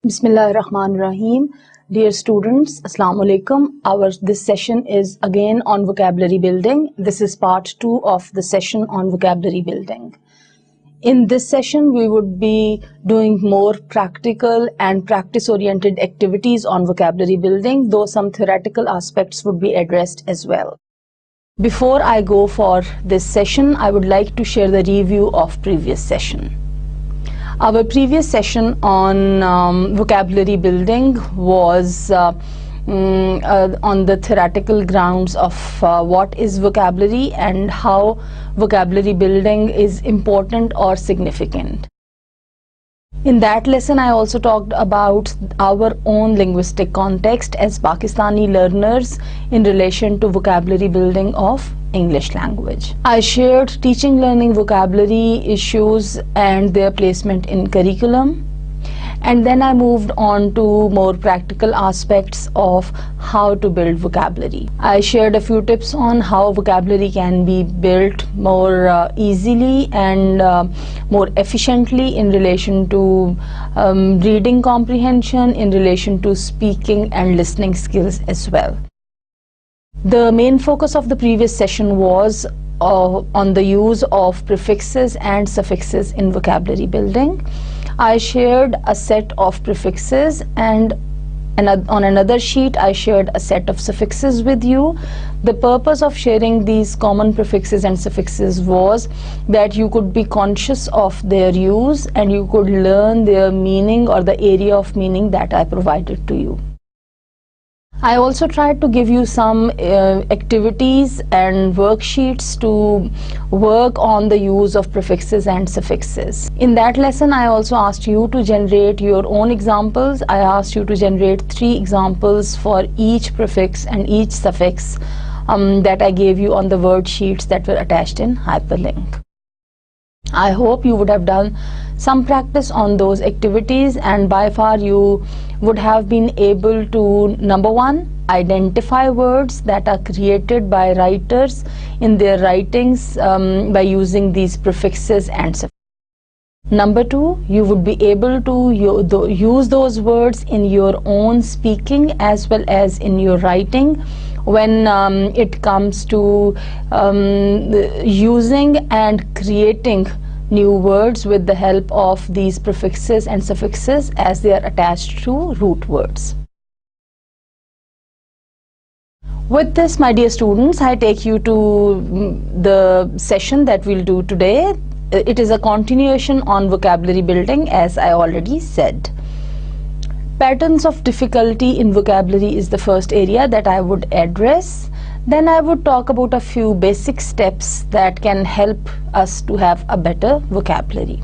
Bismillahirrahmanirrahim. Dear students, Assalamu alaikum. This session is again on vocabulary building. This is part 2 of the session on vocabulary building. In this session, we would be doing more practical and practice-oriented activities on vocabulary building, though some theoretical aspects would be addressed as well. Before I go for this session, I would like to share the review of previous session. Our previous session on vocabulary building was on the theoretical grounds of what is vocabulary and how vocabulary building is important or significant. In that lesson, I also talked about our own linguistic context as Pakistani learners in relation to vocabulary building of English language. I shared teaching learning vocabulary issues and their placement in curriculum. And then I moved on to more practical aspects of how to build vocabulary. I shared a few tips on how vocabulary can be built more easily and more efficiently in relation to reading comprehension, in relation to speaking and listening skills as well. The main focus of the previous session was on the use of prefixes and suffixes in vocabulary building. I shared a set of prefixes and on another sheet I shared a set of suffixes with you. The purpose of sharing these common prefixes and suffixes was that you could be conscious of their use and you could learn their meaning or the area of meaning that I provided to you. I also tried to give you some activities and worksheets to work on the use of prefixes and suffixes. In that lesson, I also asked you to generate your own examples. I asked you to generate 3 examples for each prefix and each suffix that I gave you on the worksheets that were attached in hyperlink. I hope you would have done some practice on those activities, and by far you would have been able to, number 1, identify words that are created by writers in their writings by using these prefixes and suffixes. Number 2, you would be able to use those words in your own speaking as well as in your writing when it comes to using and creating new words with the help of these prefixes and suffixes as they are attached to root words. With this, my dear students, I take you to the session that we'll do today. It is a continuation on vocabulary building, as I already said. Patterns of difficulty in vocabulary is the first area that I would address. Then I would talk about a few basic steps that can help us to have a better vocabulary.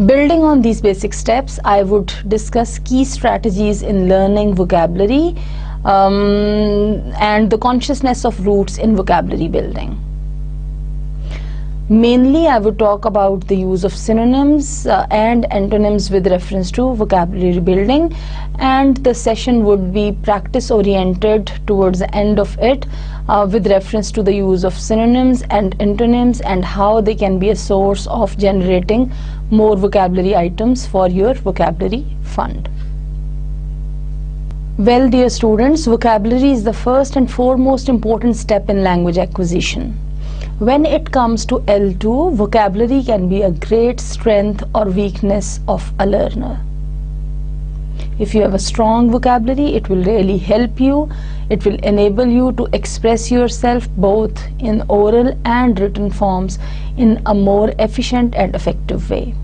Building on these basic steps, I would discuss key strategies in learning vocabulary and the consciousness of roots in vocabulary building. Mainly, I would talk about the use of synonyms and antonyms with reference to vocabulary building, and the session would be practice oriented towards the end of it with reference to the use of synonyms and antonyms and how they can be a source of generating more vocabulary items for your vocabulary fund. Well, dear students, vocabulary is the first and foremost important step in language acquisition. When it comes to L2, vocabulary can be a great strength or weakness of a learner. If you have a strong vocabulary, it will really help you. It will enable you to express yourself both in oral and written forms in a more efficient and effective way.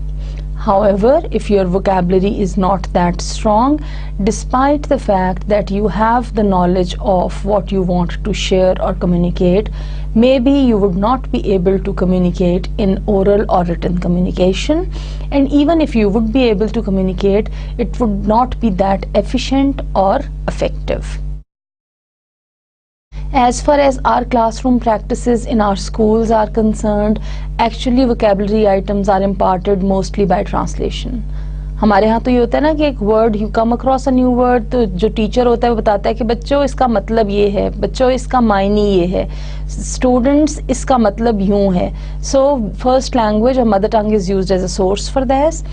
However, if your vocabulary is not that strong, despite the fact that you have the knowledge of what you want to share or communicate, maybe you would not be able to communicate in oral or written communication, and even if you would be able to communicate, it would not be that efficient or effective. As far as our classroom practices in our schools are concerned, actually vocabulary items are imparted mostly by translation. हमारे यहाँ तो ये होता है ना कि एक word you come across a new word, तो जो टीचर होता है वो बताता है कि बच्चों इसका मतलब ये है, बच्चों इसका मायने ये है, स्टूडेंट्स इसका मतलब यूं है. सो फर्स्ट लैंग्वेज और mother tongue is used as a source for this,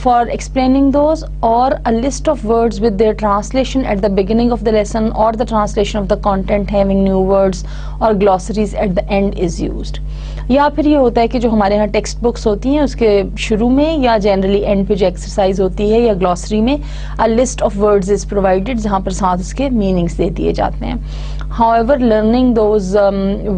for explaining those, or a list of words with their translation at the beginning of the lesson, or the translation of the content having new words or glossaries at the end is used. या फिर ये होता है कि जो हमारे यहाँ text books होती हैं उसके शुरू में या जनरली एंड पे जो एक्सरसाइज होती है या ग्लॉसरी में a list of words is provided जहाँ पर साथ उसके मीनिंग्स दे दिए जाते हैं. However, learning those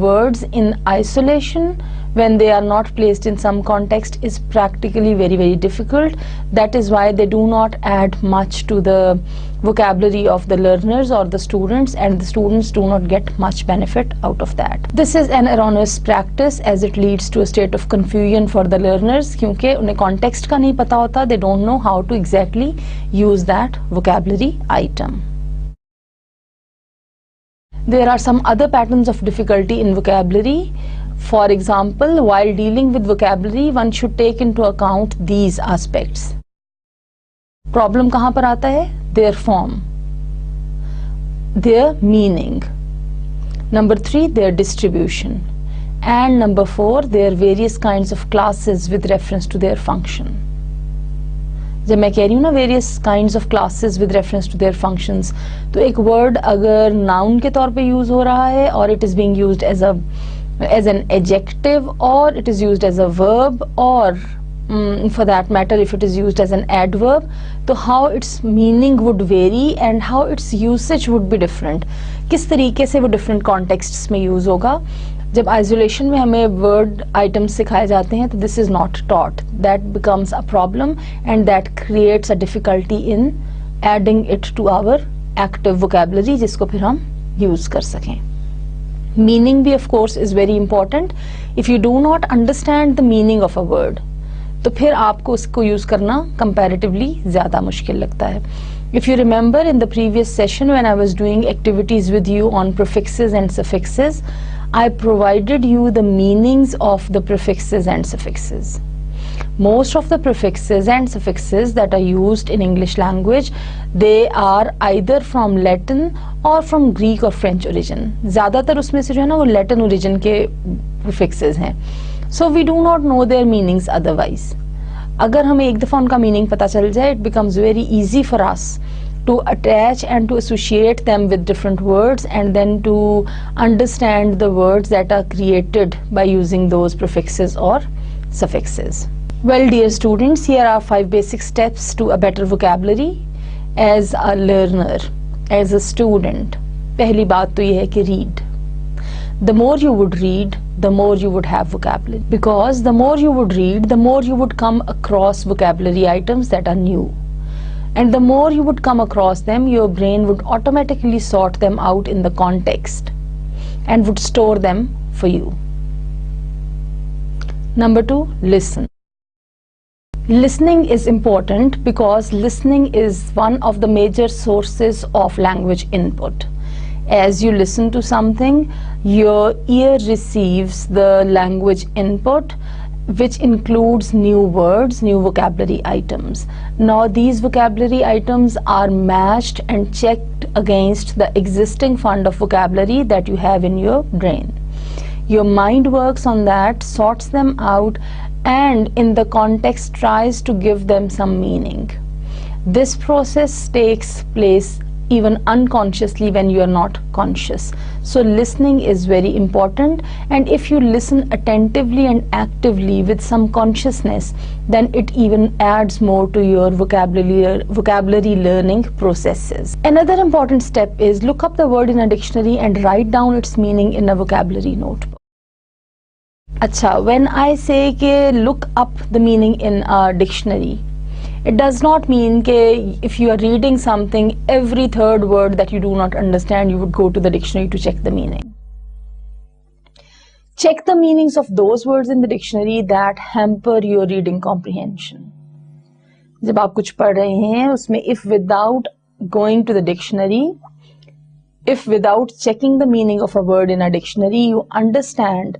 words in isolation when they are not placed in some context is practically very difficult. That is why they do not add much to the vocabulary of the learners or the students, and the students do not get much benefit out of that. This is an erroneous practice as it leads to a state of confusion for the learners, क्योंकि उन्हें context का नहीं पता होता, they don't know how to exactly use that vocabulary item. There are some other patterns of difficulty in vocabulary. For example, while dealing with vocabulary, one should take into account these aspects. Problem कहाँ पर आता है? Their form, their meaning. Number 3, their distribution. And number 4, their various kinds of classes with reference to their function. जब मैं कह रही हूँ ना various kinds of classes with reference to their functions, तो एक word अगर noun के तौर पे use हो रहा है और it is being used as an adjective, or it is used as a verb, or for that matter if it is used as an adverb, तो how its meaning would vary and how its usage would be different. किस तरीके से वो different contexts में use होगा. जब isolation में हमें वर्ड आइटम्स सिखाए जाते हैं तो this is not taught, that becomes a problem and that creates a difficulty in adding it to our active vocabulary, जिसको फिर हम यूज कर सकें. मीनिंग भी of course is very important. If you do not understand the meaning of a word तो फिर आपको उसको यूज करना कंपैरेटिवली ज्यादा मुश्किल लगता है. If you remember in the previous session when I was doing activities with you on prefixes and suffixes, I provided you the meanings of the prefixes and suffixes. Most of the prefixes and suffixes that are used in English language, they are either from Latin or from Greek or French origin. ज़्यादातर उसमें से जो है ना वो Latin origin के prefixes हैं. So we do not know their meanings otherwise. अगर हमें एक दफ़ा उनका मीनिंग पता चल जाए, it becomes very easy for us to attach and to associate them with different words and then to understand the words that are created by using those prefixes or suffixes. Well, dear students, here are 5 basic steps to a better vocabulary as a learner, as a student. पहली बात तो ये है कि read. The more you would read, the more you would have vocabulary. Because the more you would read, the more you would come across vocabulary items that are new. And the more you would come across them, your brain would automatically sort them out in the context and would store them for you. Number 2, listen. Listening is important because listening is one of the major sources of language input. As you listen to something, your ear receives the language input, which includes new words, new vocabulary items. Now these vocabulary items are matched and checked against the existing fund of vocabulary that you have in your brain. Your mind works on that, sorts them out, and in the context tries to give them some meaning. This process takes place even unconsciously when you are not conscious. So listening is very important, and if you listen attentively and actively with some consciousness, then it even adds more to your vocabulary learning processes. Another important step is look up the word in a dictionary and write down its meaning in a vocabulary notebook. Acha, when I say ke look up the meaning in a dictionary, it does not mean that if you are reading something, every third word that you do not understand, you would go to the dictionary to check the meaning. Check the meanings of those words in the dictionary that hamper your reading comprehension. जब आप कुछ पढ़ रहे हैं उसमें if without going to the dictionary, if without checking the meaning of a word in a dictionary, you understand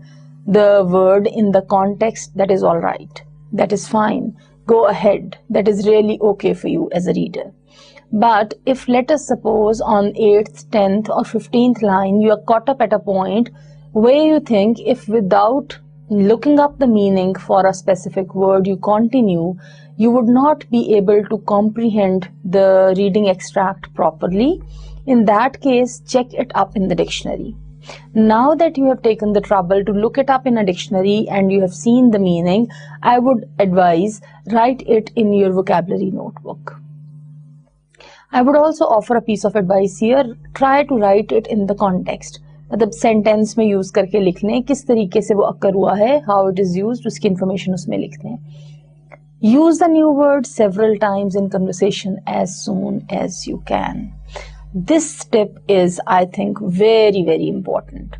the word in the context, that is all right. That is fine. go ahead. That is really okay for you as a reader. But if, let us suppose, on 8th, 10th or 15th line you are caught up at a point where you think if without looking up the meaning for a specific word you continue, you would not be able to comprehend the reading extract properly, in that case check it up in the dictionary. Now that you have taken the trouble to look it up in a dictionary and you have seen the meaning, I would advise write it in your vocabulary notebook. I would also offer a piece of advice here. Try to write it in the context. मतलब sentence में use करके लिख लें किस तरीके से वो occur हुआ है, हाउ इट इज यूज्ड, उसकी इंफॉर्मेशन उसमें लिख दें. Use the new word several times in conversation as soon as you can. This tip is, I think, very very important.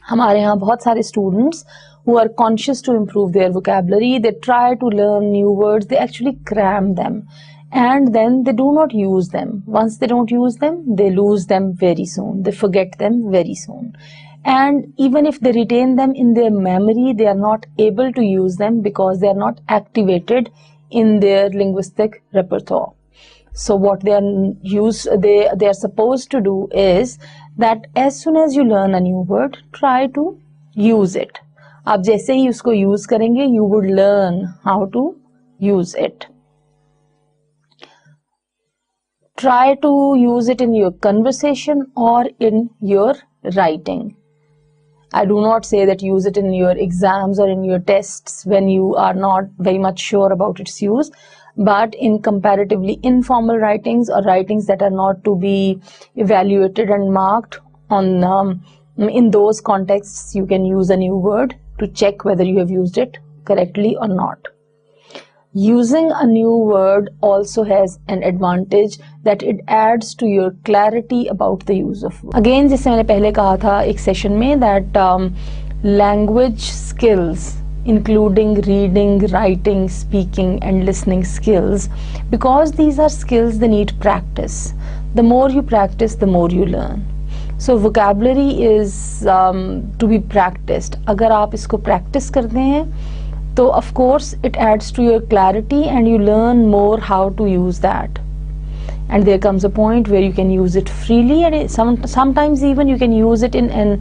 हमारे यहाँ बहुत सारे students who are conscious to improve their vocabulary, they try to learn new words, they actually cram them. And then they do not use them. Once they don't use them, they lose them very soon. They forget them very soon. And even if they retain them in their memory, they are not able to use them because they are not activated in their linguistic repertoire. So what they are supposed to do is that as soon as you learn a new word, try to use it. आप जैसे ही उसको use करेंगे, you would learn how to use it. Try to use it in your conversation or in your writing. I do not say that use it in your exams or in your tests when you are not very much sure about its use, but in comparatively informal writings or writings that are not to be evaluated and marked on in those contexts, you can use a new word to check whether you have used it correctly or not. Using a new word also has an advantage that it adds to your clarity about the use of word. Again, जैसे मैंने पहले कहा था एक session में that language skills including reading, writing, speaking and listening skills, because these are skills they need practice. The more you practice, the more you learn. So vocabulary is to be practiced. अगर आप इसको practice करते हैं so of course it adds to your clarity and you learn more how to use that, and there comes a point where you can use it freely, and sometimes even you can use it in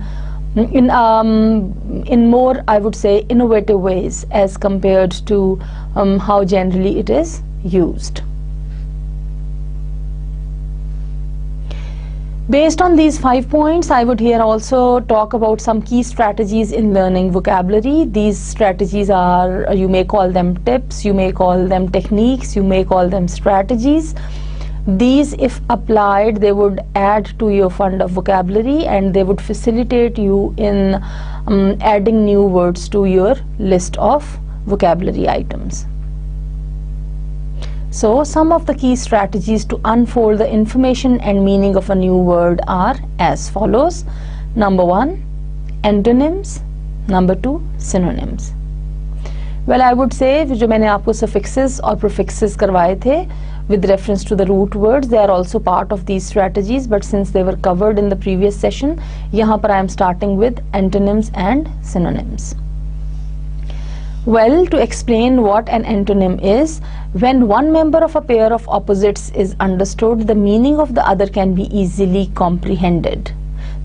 more, I would say, innovative ways as compared to how generally it is used. Based on these 5 points, I would here also talk about some key strategies in learning vocabulary. These strategies are, you may call them tips, you may call them techniques, you may call them strategies. These, if applied, they would add to your fund of vocabulary and they would facilitate you in adding new words to your list of vocabulary items. So, some of the key strategies to unfold the information and meaning of a new word are as follows. Number 1, antonyms. Number 2, synonyms. Well, I would say जो मैंने आपको suffixes और prefixes करवाए थे with reference to the root words, they are also part of these strategies, but since they were covered in the previous session, यहाँ पर I am starting with antonyms and synonyms. Well, to explain what an antonym is, when one member of a pair of opposites is understood, the meaning of the other can be easily comprehended.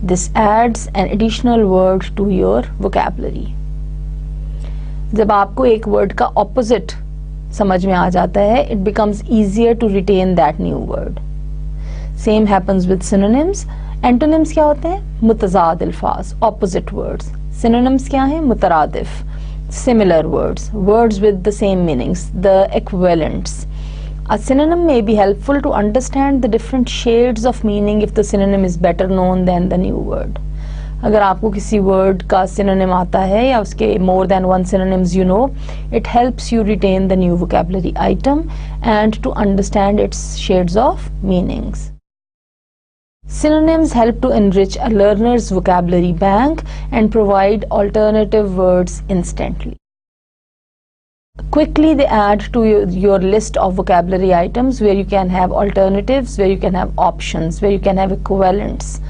This adds an additional word to your vocabulary. जब आपको एक word का opposite समझ में आ जाता है, it becomes easier to retain that new word. Same happens with synonyms. Antonyms क्या होते हैं? मुतज़ाद अल्फाज, opposite words. Synonyms क्या हैं? मुतरादिफ, similar words, words with the same meanings, the equivalents. A synonym may be helpful to understand the different shades of meaning if the synonym is better known than the new word. अगर आपको किसी word का synonym आता है या उसके more than one synonyms you know, it helps you retain the new vocabulary item and to understand its shades of meanings. Synonyms help to enrich a learner's vocabulary bank and provide alternative words instantly. Quickly they add to your list of vocabulary items where you can have alternatives, where you can have options, where you can have equivalents,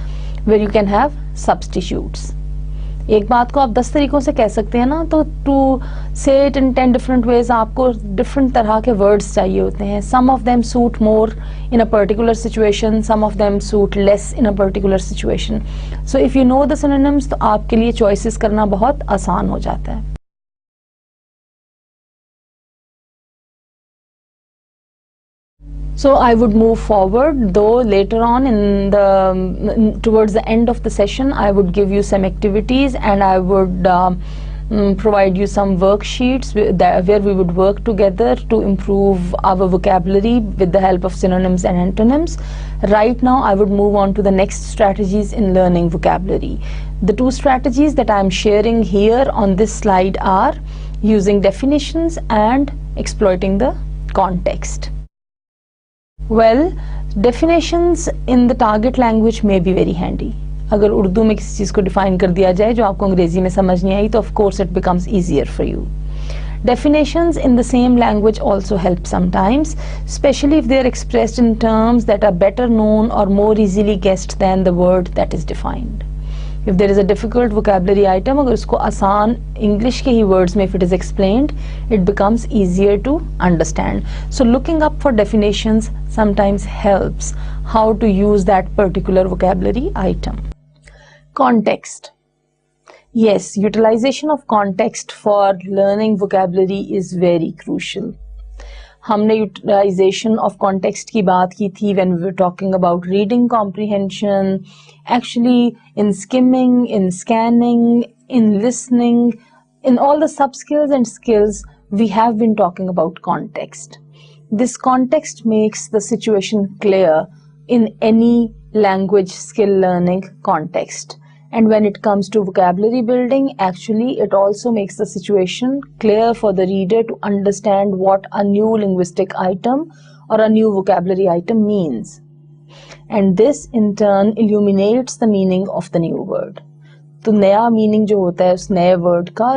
where you can have substitutes. एक बात को आप 10 तरीकों से कह सकते हैं ना, तो to say it in 10 different ways आपको डिफरेंट तरह के वर्ड्स चाहिए होते हैं. Some of them suit more in a particular situation, some of them suit less in a particular situation. So if you know the synonyms तो आपके लिए choices करना बहुत आसान हो जाता है. So I would move forward, though later on towards the end of the session I would give you some activities and I would provide you some worksheets where we would work together to improve our vocabulary with the help of synonyms and antonyms. Right now I would move on to the next strategies in learning vocabulary. The two strategies that I am sharing here on this slide are using definitions and exploiting the context. Well, definitions in the target language may be very handy. अगर उर्दू में किसी चीज़ को define कर दिया जाए जो आपको अंग्रेजी में समझ नहीं आई तो of course it becomes easier for you. Definitions in the same language also help sometimes, especially if they are expressed in terms that are better known or more easily guessed than the word that is defined. If there is a difficult vocabulary item, अगर उसको आसान English के ही words में if it is explained, it becomes easier to understand. So looking up for definitions sometimes helps how to use that particular vocabulary item. Context. Yes, utilization of context for learning vocabulary is very crucial. हमने utilization of context की बात की थी when we were talking about reading comprehension, actually in skimming, in scanning, in listening, in all the sub-skills and skills we have been talking about context. This context makes the situation clear in any language skill learning context. And when it comes to vocabulary building, actually it also makes the situation clear for the reader to understand what a new linguistic item or a new vocabulary item means. And this in turn illuminates the meaning of the new word. तो नया meaning जो होता है उस नए word का,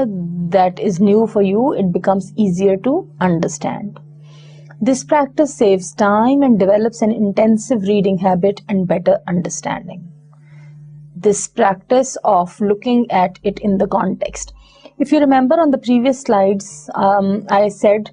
that is new for you, it becomes easier to understand. This practice saves time and develops an intensive reading habit and better understanding. This practice of looking at it in the context. If you remember on the previous slides, I said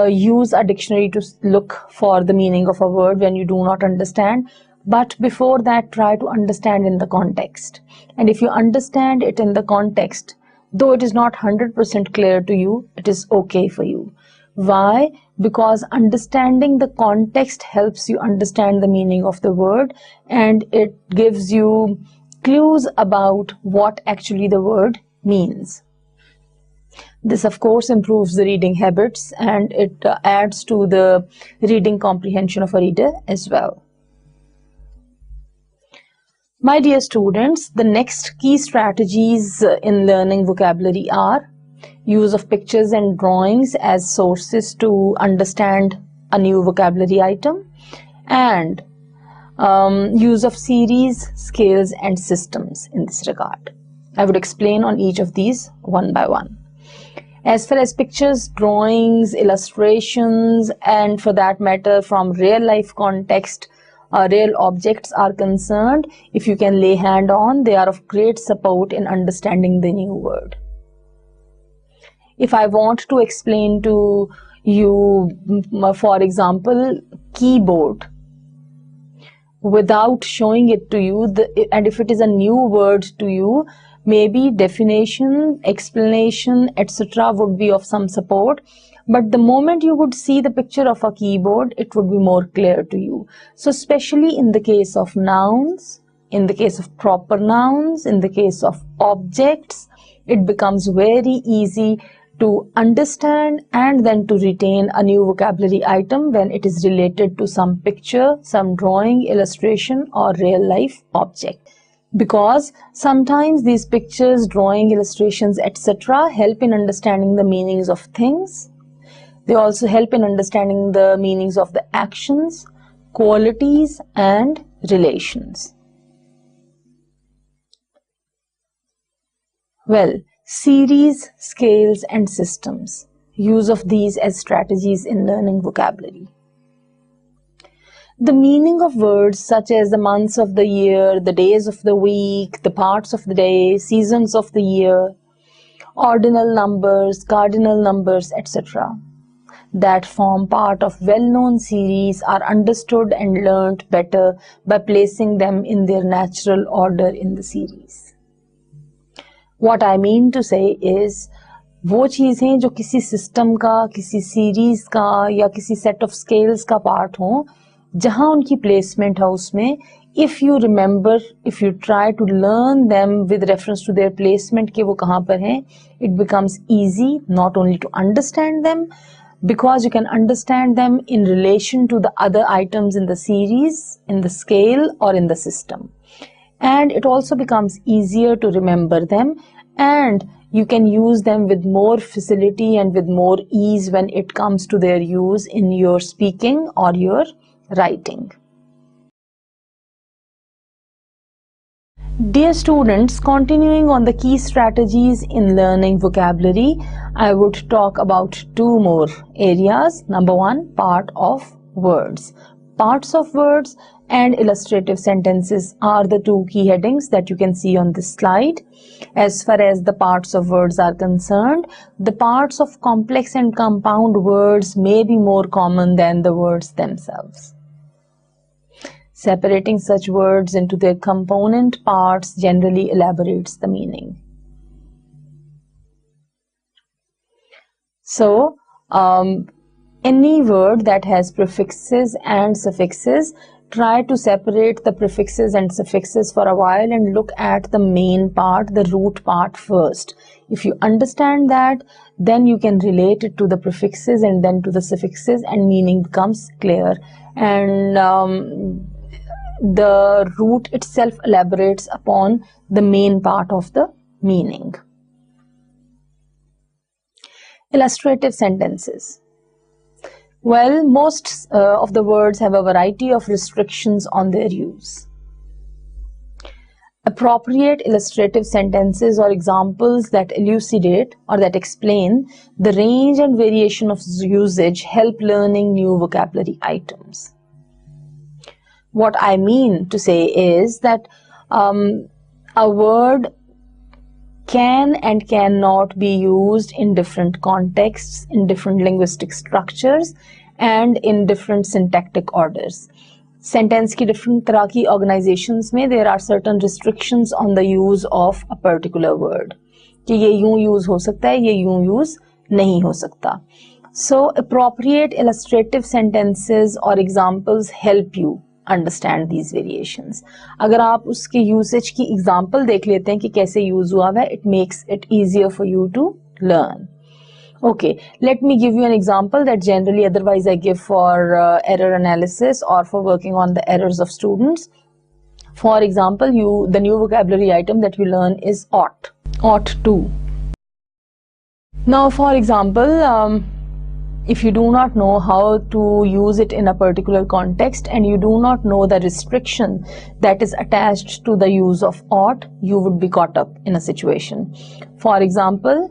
use a dictionary to look for the meaning of a word when you do not understand. But before that, try to understand in the context. And if you understand it in the context, though it is not 100% clear to you, it is okay for you. Why? Because understanding the context helps you understand the meaning of the word and it gives you clues about what actually the word means. This of course improves the reading habits and it adds to the reading comprehension of a reader as well. My dear students, the next key strategies in learning vocabulary are use of pictures and drawings as sources to understand a new vocabulary item and use of series, scales and systems in this regard. I would explain on each of these one by one. As far as pictures, drawings, illustrations and for that matter from real life context, real objects are concerned, if you can lay hand on, they are of great support in understanding the new word. If I want to explain to you, for example, keyboard, without showing it to you, and if it is a new word to you, maybe definition, explanation, etc. would be of some support. But the moment you would see the picture of a keyboard, it would be more clear to you. So especially in the case of nouns, in the case of proper nouns, in the case of objects, it becomes very easy to understand and then to retain a new vocabulary item when it is related to some picture, some drawing, illustration or real life object. Because sometimes these pictures, drawing, illustrations, etc. help in understanding the meanings of things. They also help in understanding the meanings of the actions, qualities and relations. Well, series, scales and systems. Use of these as strategies in learning vocabulary. The meaning of words such as the months of the year, the days of the week, the parts of the day, seasons of the year, ordinal numbers, cardinal numbers, etc. that form part of well-known series are understood and learnt better by placing them in their natural order in the series. What I mean to say is, वो चीज़ें जो किसी system का, किसी series का या किसी set of scales का पार्ट हो, जहां उनकी प्लेसमेंट है उसमें, if you remember, if you try to learn them with reference to their placement कि वो कहाँ पर हैं, it becomes easy not only to understand them, because you can understand them in relation to the other items in the series, in the scale or in the system. And it also becomes easier to remember them, and you can use them with more facility and with more ease when it comes to their use in your speaking or your writing. Dear students, continuing on the key strategies in learning vocabulary, I would talk about two more areas. Number one, part of words. Parts of words and illustrative sentences are the two key headings that you can see on this slide. As far as the parts of words are concerned, the parts of complex and compound words may be more common than the words themselves. Separating such words into their component parts generally elaborates the meaning. So, any word that has prefixes and suffixes, try to separate the prefixes and suffixes for a while and look at the main part, the root part first. If you understand that, then you can relate it to the prefixes and then to the suffixes, and meaning becomes clear. And the root itself elaborates upon the main part of the meaning. Illustrative sentences. Well, most of the words have a variety of restrictions on their use. Appropriate illustrative sentences or examples that elucidate or that explain the range and variation of usage help learning new vocabulary items. What I mean to say is that a word can and cannot be used in different contexts, in different linguistic structures, and in different syntactic orders. Sentence की different तरह की organizations में there are certain restrictions on the use of a particular word. कि ये यूं use हो सकता है, ये यूं use नहीं हो सकता. So appropriate illustrative sentences or examples help you understand these variations. अगर आप उसके usage की example देख लेते हैं कि कैसे use हुआ है, it makes it easier for you to learn. Okay, let me give you an example that generally otherwise I give for error analysis or for working on the errors of students. For example, the new vocabulary item that you learn is ought to. Now, for example, if you do not know how to use it in a particular context and you do not know the restriction that is attached to the use of ought, you would be caught up in a situation. For example,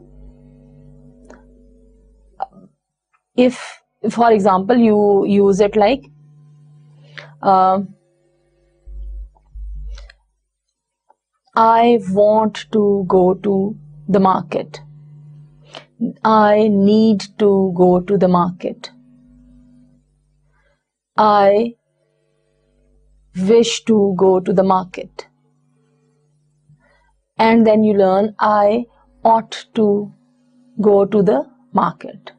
if for example you use it like I want to go to the market. I need to go to the market. I wish to go to the market. And then you learn I ought to go to the market.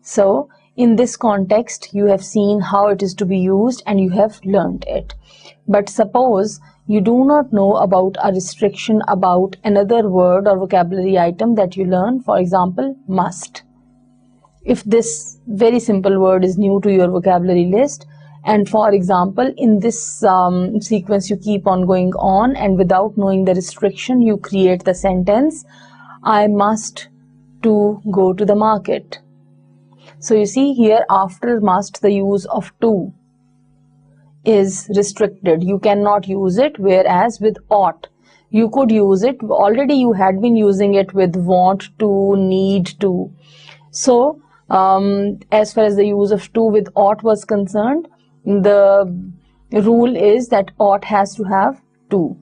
So in this context, you have seen how it is to be used and you have learned it. But suppose you do not know about a restriction about another word or vocabulary item that you learn, for example, must. If this very simple word is new to your vocabulary list, and for example, in this sequence you keep on going on and without knowing the restriction, you create the sentence, I must to go to the market. So you see here after must the use of to is restricted. You cannot use it, whereas with ought you could use it. Already you had been using it with want to, need to. So as far as the use of to with ought was concerned, the rule is that ought has to have to.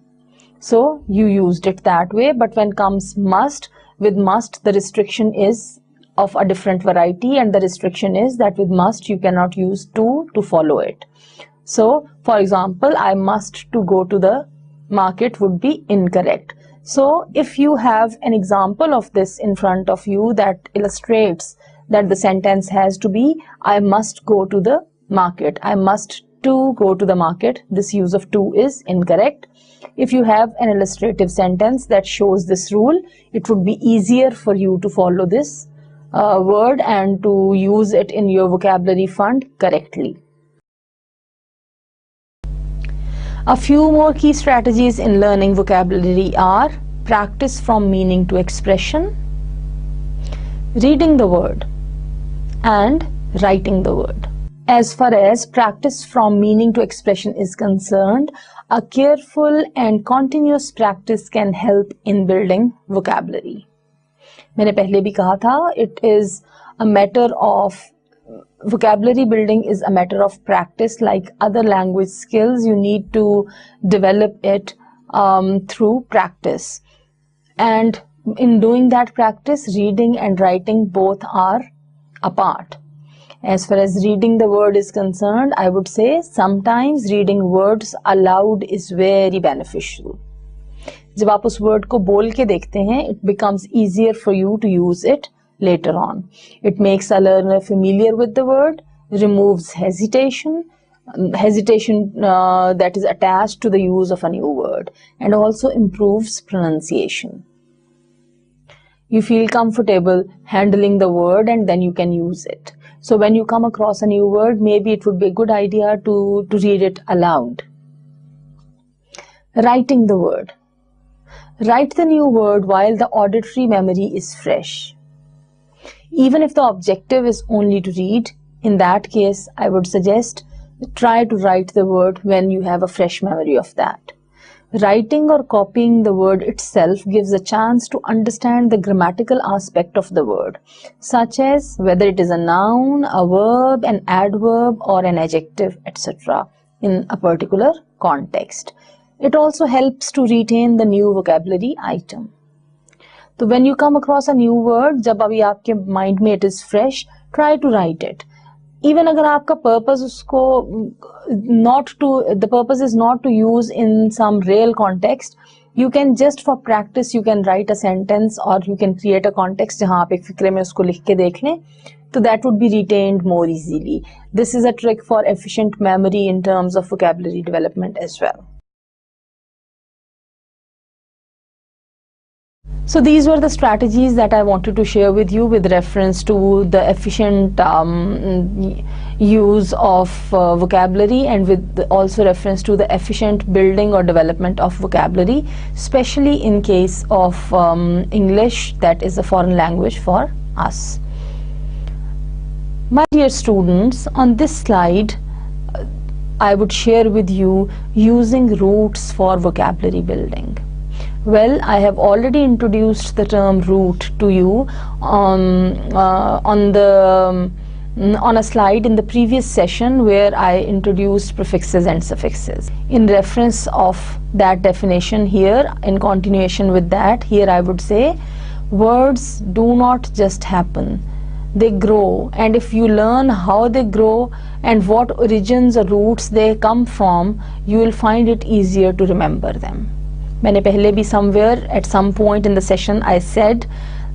So you used it that way, but when comes must, with must the restriction is of a different variety, and the restriction is that with must you cannot use to follow it. So for example, I must to go to the market would be incorrect. So if you have an example of this in front of you that illustrates that the sentence has to be I must go to the market, I must to go to the market, this use of to is incorrect. If you have an illustrative sentence that shows this rule, it would be easier for you to follow this word and to use it in your vocabulary fund correctly. A few more key strategies in learning vocabulary are practice from meaning to expression, reading the word, and writing the word. As far as practice from meaning to expression is concerned, a careful and continuous practice can help in building vocabulary. मैंने पहले भी कहा था, it is a matter of vocabulary building is a matter of practice. Like other language skills, you need to develop it through practice, and in doing that practice, reading and writing both are a part. As far as reading the word is concerned, I would say sometimes reading words aloud is very beneficial. जब आप उस word को बोल के देखते हैं, it becomes easier for you to use it later on. It makes a learner familiar with the word, removes hesitation that is attached to the use of a new word, and also improves pronunciation. You feel comfortable handling the word and then you can use it. So when you come across a new word, maybe it would be a good idea to read it aloud. Writing the word. Write the new word while the auditory memory is fresh. Even if the objective is only to read, in that case, I would suggest try to write the word when you have a fresh memory of that. Writing or copying the word itself gives a chance to understand the grammatical aspect of the word, such as whether it is a noun, a verb, an adverb, or an adjective, etc. in a particular context. It also helps to retain the new vocabulary item. So when you come across a new word, जब अभी आपके mind में it is fresh, try to write it. Even अगर आपका purpose उसको the purpose is not to use in some real context, you can just for practice you can write a sentence or you can create a context जहाँ आप एक फिक्रे में उसको लिख के देख लें, so that would be retained more easily. This is a trick for efficient memory in terms of vocabulary development as well. So these were the strategies that I wanted to share with you with reference to the efficient use of vocabulary, and with also reference to the efficient building or development of vocabulary, especially in case of English, that is a foreign language for us. My dear students, on this slide I would share with you using roots for vocabulary building. Well, I have already introduced the term root to you on a slide in the previous session where I introduced prefixes and suffixes. In reference of that definition here, in continuation with that, here I would say words do not just happen. They grow, and if you learn how they grow and what origins or roots they come from, you will find it easier to remember them. मैंने पहले भी somewhere at some point in the session I said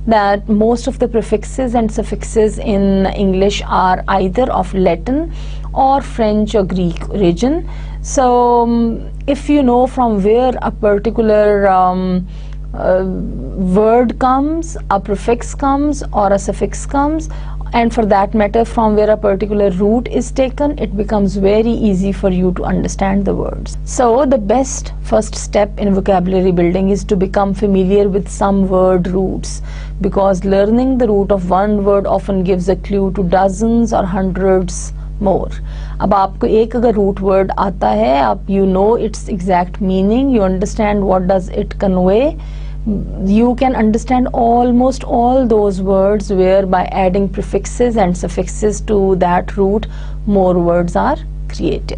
that most of the prefixes and suffixes in English are either of Latin or French or Greek origin. So if you know from where a particular word comes, a prefix comes, or a suffix comes, and for that matter from where a particular root is taken, it becomes very easy for you to understand the words. So the best first step in vocabulary building is to become familiar with some word roots, because learning the root of one word often gives a clue to dozens or hundreds more. अब आपको एक अगर root word आता है, आप you know its exact meaning, you understand what does it convey, you can understand almost all those words where by adding prefixes and suffixes to that root more words are created.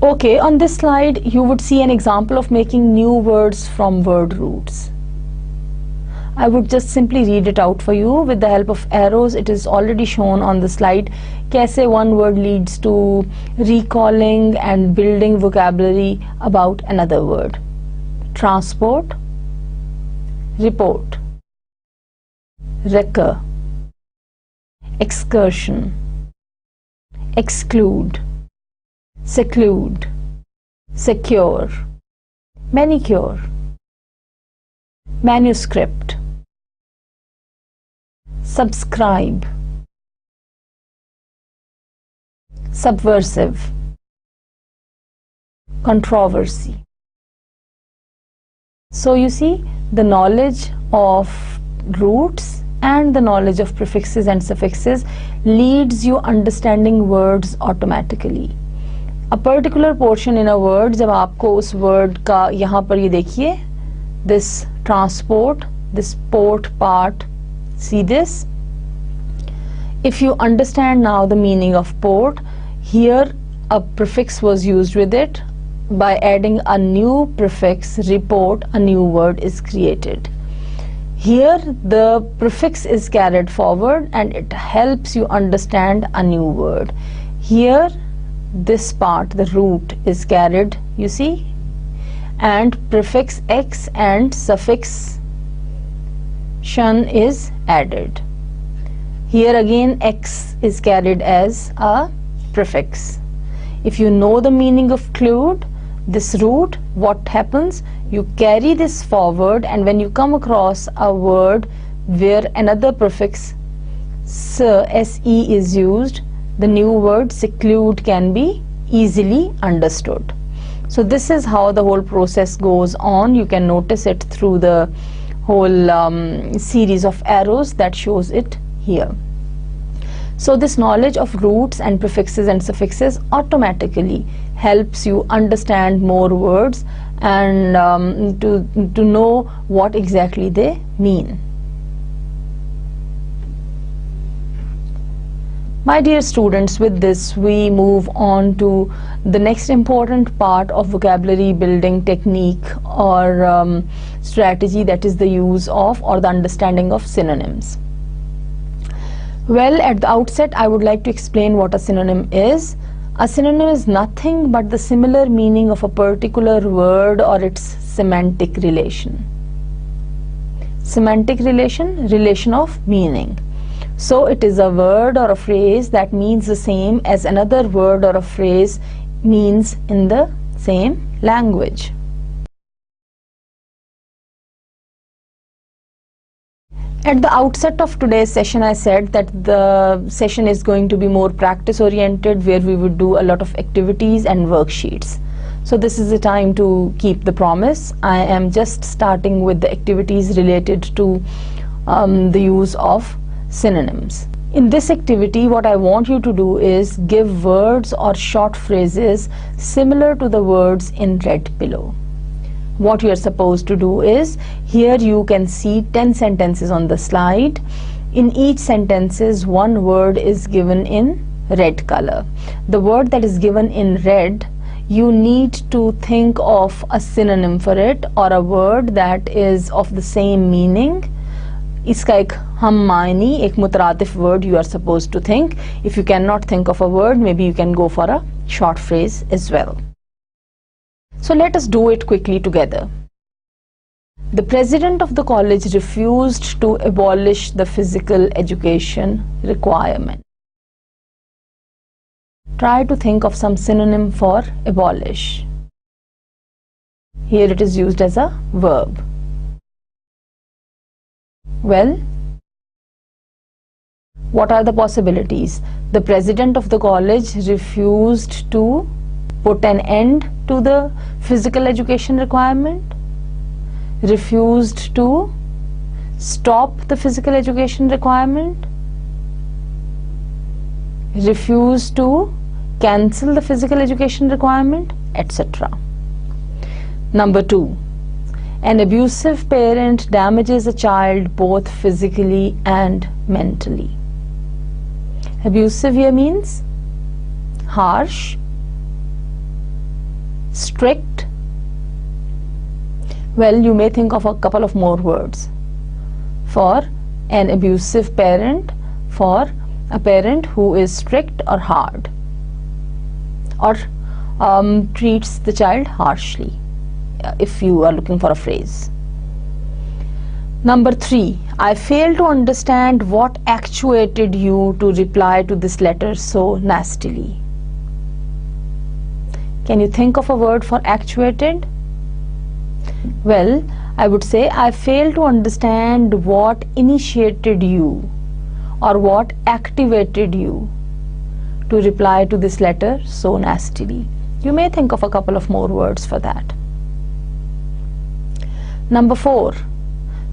Okay, on this slide you would see an example of making new words from word roots. I would just simply read it out for you with the help of arrows. It is already shown on the slide कैसे one word leads to recalling and building vocabulary about another word. Transport, report, recur, excursion, exclude, seclude, secure, manicure, manuscript, subscribe, subversive, controversy. So you see, the knowledge of roots and the knowledge of prefixes and suffixes leads you understanding words automatically. A particular portion in a word, जब आपको उस word का यहाँ पर ये देखिए, this transport, this port part, see this? If you understand now the meaning of port, here a prefix was used with it. By adding a new prefix, report, a new word is created. Here the prefix is carried forward and it helps you understand a new word. Here this part, the root, is carried, you see, and prefix x and suffix shan is added. Here again x is carried as a prefix. If you know the meaning of clued, this root, what happens? You carry this forward, and when you come across a word where another prefix se is used, the new word seclude can be easily understood. So this is how the whole process goes on. You can notice it through the whole series of arrows that shows it here. So this knowledge of roots and prefixes and suffixes automatically helps you understand more words and to know what exactly they mean. My dear students, with this we move on to the next important part of vocabulary building technique or strategy, that is the use of or the understanding of synonyms. Well, at the outset I would like to explain what a synonym is. A synonym is nothing but the similar meaning of a particular word or its semantic relation. Semantic relation, relation of meaning. So it is a word or a phrase that means the same as another word or a phrase means in the same language. At the outset of today's session, I said that the session is going to be more practice oriented, where we would do a lot of activities and worksheets. So this is the time to keep the promise. I am just starting with the activities related to the use of synonyms. In this activity, what I want you to do is give words or short phrases similar to the words in red below. What you are supposed to do is, here you can see 10 sentences on the slide. In each sentences, one word is given in red color. The word that is given in red, you need to think of a synonym for it or a word that is of the same meaning. इसका एक हम मायनी, एक मुतरातिफ word you are supposed to think. If you cannot think of a word, maybe you can go for a short phrase as well. So let us do it quickly together. The president of the college refused to abolish the physical education requirement. Try to think of some synonym for abolish. Here it is used as a verb. Well, what are the possibilities? The president of the college refused to put an end to the physical education requirement, refused to stop the physical education requirement, refused to cancel the physical education requirement, etc. Number 2. An abusive parent damages a child both physically and mentally. Abusive here means harsh, strict. Well, you may think of a couple of more words for an abusive parent, for a parent who is strict or hard, or treats the child harshly, if you are looking for a phrase. Number 3, I fail to understand what actuated you to reply to this letter so nastily. Can you think of a word for actuated? Well, I would say I fail to understand what initiated you or what activated you to reply to this letter so nastily. You may think of a couple of more words for that. Number 4,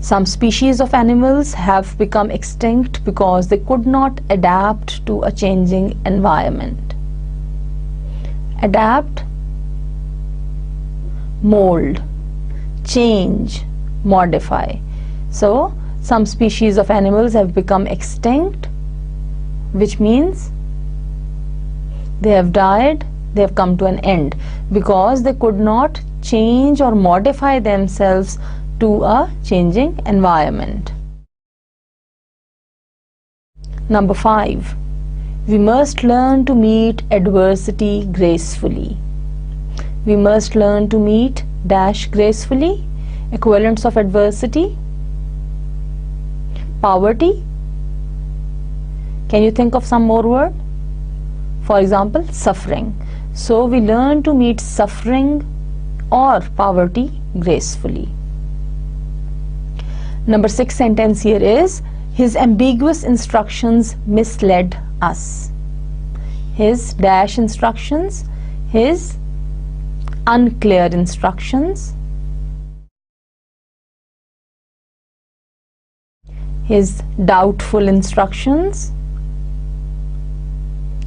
some species of animals have become extinct because they could not adapt to a changing environment. Adapt, mold, change, modify. So some species of animals have become extinct, which means they have died, they have come to an end because they could not change or modify themselves to a changing environment. Number 5, we must learn to meet adversity gracefully. We must learn to meet dash gracefully. Equivalents of adversity: poverty. Can you think of some more word? For example, suffering. So we learn to meet suffering or poverty gracefully. Number 6 sentence here is, his ambiguous instructions misled us. His dash instructions, his unclear instructions, his doubtful instructions.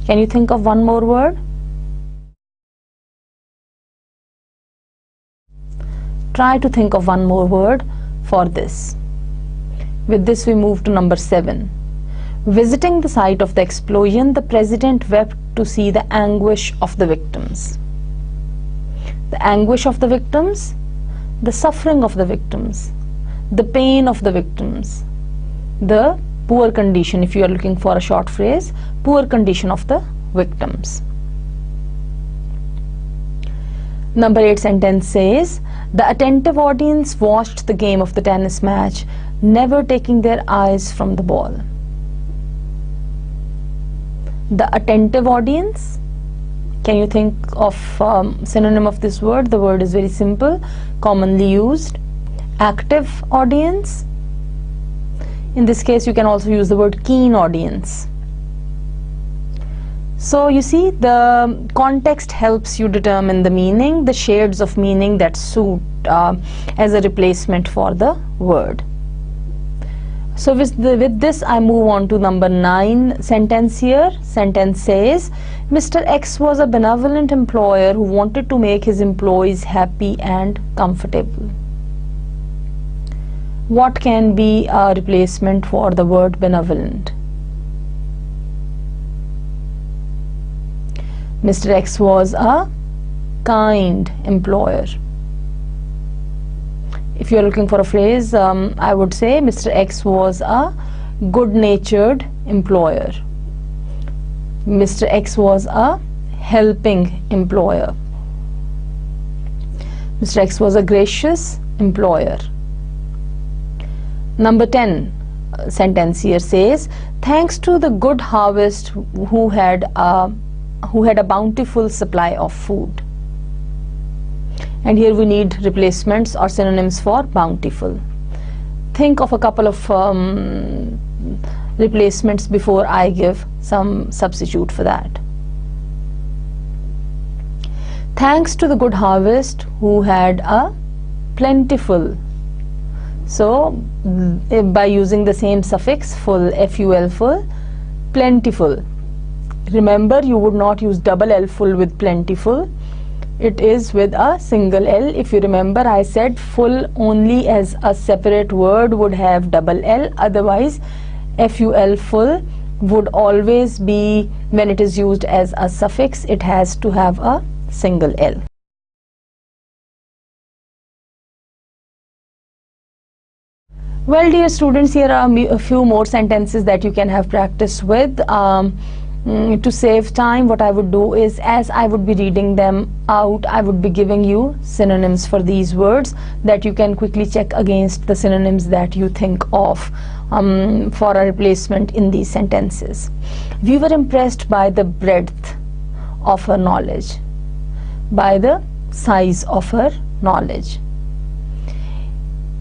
Can you think of one more word? Try to think of one more word for this. With this we move to number 7. Visiting the site of the explosion, the president wept to see the anguish of the victims. The anguish of the victims, the suffering of the victims, the pain of the victims, the poor condition, if you are looking for a short phrase, poor condition of the victims. Number 8 sentence says, the attentive audience watched the game of the tennis match, never taking their eyes from the ball. The attentive audience, can you think of synonym of this word? The word is very simple, commonly used. Active audience. In this case you can also use the word keen audience. So you see, the context helps you determine the meaning, the shades of meaning that suit as a replacement for the word. So with this I move on to number 9 sentence here. Sentence says, Mr. X was a benevolent employer who wanted to make his employees happy and comfortable. What can be a replacement for the word benevolent? Mr. X was a kind employer. If you are looking for a phrase, I would say Mr. X was a good-natured employer. Mr. X was a helping employer. Mr. X was a gracious employer. Number 10 sentence here says, thanks to the good harvest who had a bountiful supply of food. And here we need replacements or synonyms for bountiful. Think of a couple of replacements before I give some substitute for that. Thanks to the good harvest who had a plentiful. So by using the same suffix full, ful, full, plentiful. Remember, you would not use double L full with plentiful. It is with a single L. If you remember, I said full only as a separate word would have double L. Otherwise, FUL full would always be, when it is used as a suffix, it has to have a single L. Well, dear students, here are a few more sentences that you can have practice with. To save time, what I would do is, as I would be reading them out, I would be giving you synonyms for these words that you can quickly check against the synonyms that you think of for a replacement in these sentences. We were impressed by the breadth of her knowledge, by the size of her knowledge.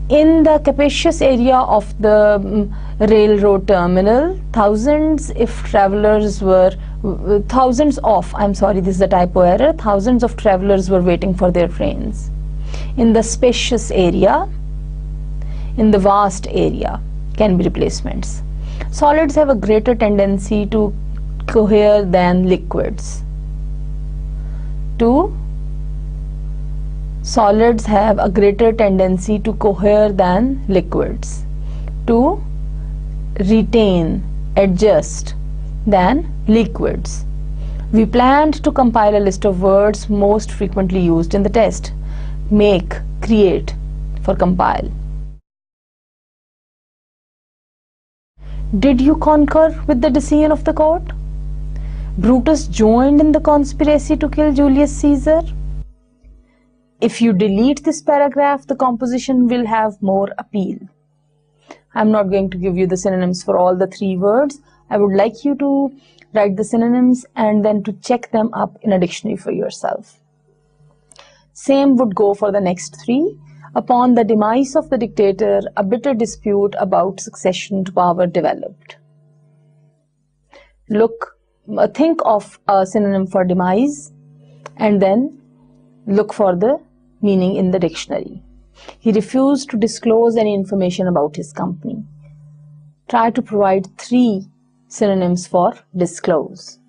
In the capacious area of the railroad terminal, thousands of travelers were waiting for their trains. In the spacious area, in the vast area, can be replacements. Solids have a greater tendency to cohere than liquids. Solids have a greater tendency to cohere than liquids. To retain, adjust than liquids. We planned to compile a list of words most frequently used in the test. Make, create for compile. Did you concur with the decision of the court? Brutus joined in the conspiracy to kill Julius Caesar. If you delete this paragraph, the composition will have more appeal. I'm not going to give you the synonyms for all the three words. I would like you to write the synonyms and then to check them up in a dictionary for yourself. Same would go for the next three. Upon the demise of the dictator, a bitter dispute about succession to power developed. Think of a synonym for demise and then look for the meaning in the dictionary. He refused to disclose any information about his company. Try to provide three synonyms for disclose.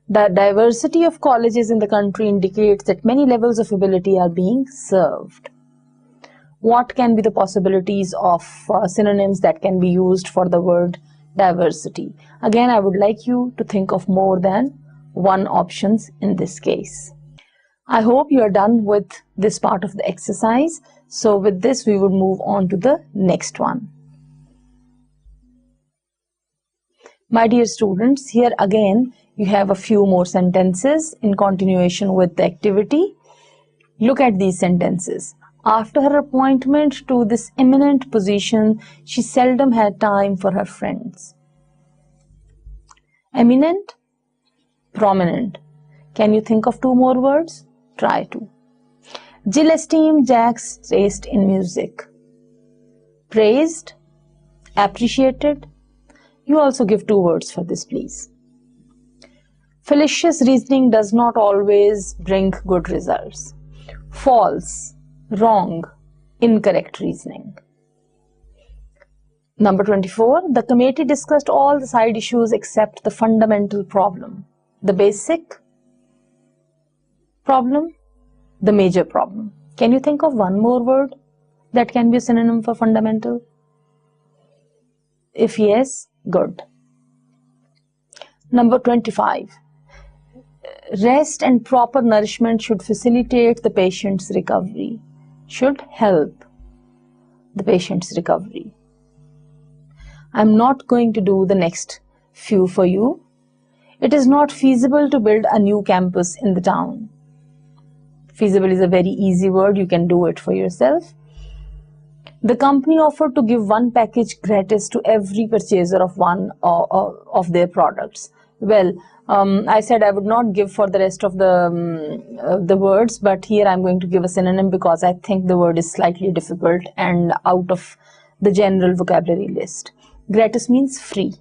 The diversity of colleges in the country indicates that many levels of ability are being served. What can be the possibilities of synonyms that can be used for the word diversity? Again, I would like you to think of more than one options in this case. I hope you are done with this part of the exercise. So with this, we would move on to the next one. My dear students, here again, you have a few more sentences in continuation with the activity. Look at these sentences. After her appointment to this eminent position, she seldom had time for her friends. Eminent, prominent. Can you think of two more words? Try to. Jill esteemed Jack's taste in music. Praised, appreciated. You also give two words for this, please. Fallacious reasoning does not always bring good results. False, wrong, incorrect reasoning. Number 24, the committee discussed all the side issues except the fundamental problem. The basic problem, the major problem. Can you think of one more word that can be a synonym for fundamental? If yes, good. Number 25. Rest and proper nourishment should facilitate the patient's recovery. Should help the patient's recovery. I'm not going to do the next few for you. It is not feasible to build a new campus in the town. Feasible is a very easy word. You can do it for yourself. The company offered to give one package gratis to every purchaser of one of their products. Well, I said I would not give for the rest of the words, but here I'm going to give a synonym because I think the word is slightly difficult and out of the general vocabulary list. Gratis means free.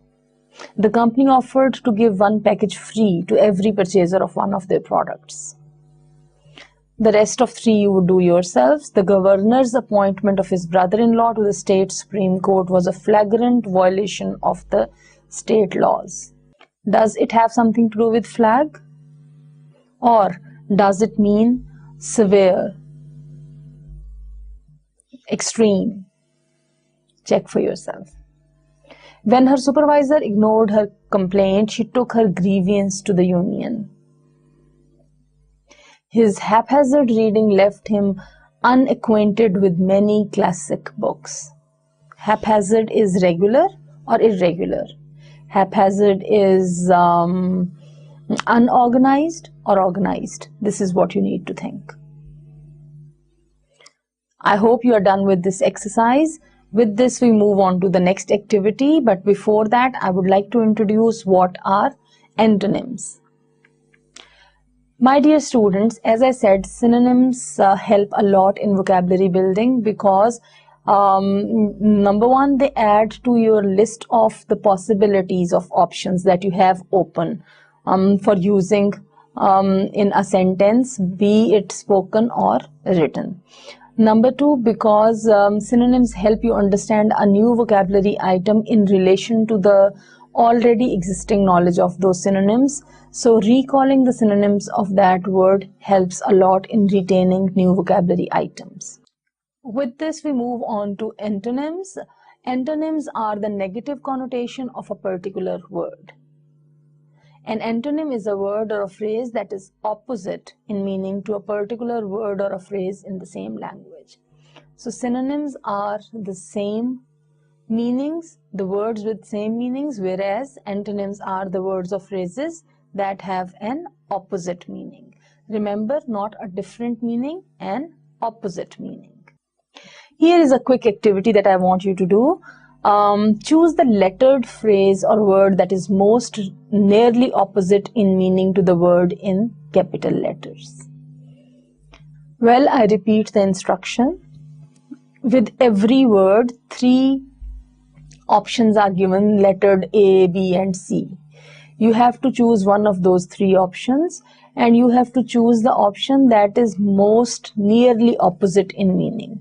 The company offered to give one package free to every purchaser of one of their products. The rest of three you would do yourselves. The governor's appointment of his brother-in-law to the state Supreme Court was a flagrant violation of the state laws. Does it have something to do with flag? Or Does it mean severe, extreme? Check for yourself. When her supervisor ignored her complaint, she took her grievance to the union. His haphazard reading left him unacquainted with many classic books. Haphazard is regular or irregular. Haphazard is unorganized or organized. This is what you need to think. I hope you are done with this exercise. With this, we move on to the next activity. But before that, I would like to introduce what are antonyms. My dear students, as I said, synonyms help a lot in vocabulary building because number one, they add to your list of the possibilities of options that you have open for using in a sentence, be it spoken or written. Number two, because synonyms help you understand a new vocabulary item in relation to the already existing knowledge of those synonyms. So recalling the synonyms of that word helps a lot in retaining new vocabulary items. With this, we move on to antonyms. Antonyms are the negative connotation of a particular word. An antonym is a word or a phrase that is opposite in meaning to a particular word or a phrase in the same language. So synonyms are the same meanings, the words with same meanings, whereas antonyms are the words or phrases that have an opposite meaning. Remember, not a different meaning, an opposite meaning. Here is a quick activity that I want you to do. Choose the lettered phrase or word that is most nearly opposite in meaning to the word in capital letters. Well, I repeat the instruction. With every word, 3 options are given, lettered A, B and C. You have to choose one of those 3 options and you have to choose the option that is most nearly opposite in meaning.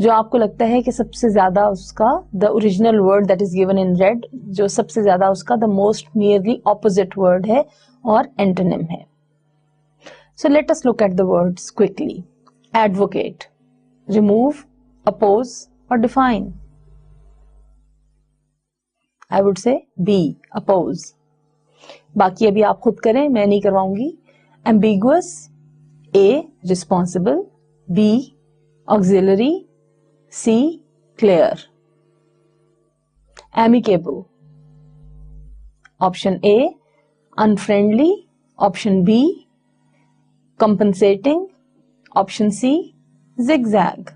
जो आपको लगता है कि सबसे ज़्यादा उसका the original word that is given in red, जो सबसे ज़्यादा उसका the most nearly opposite word है और antonym है. So let us look at the words quickly. Advocate, remove, oppose or define. I would say B, oppose. बाकी अभी आप खुद करें, मैं नहीं करवाऊंगी. Ambiguous, A, responsible, B, auxiliary, C, clear. Amicable. Option A, unfriendly. Option B, compensating. Option C, zigzag.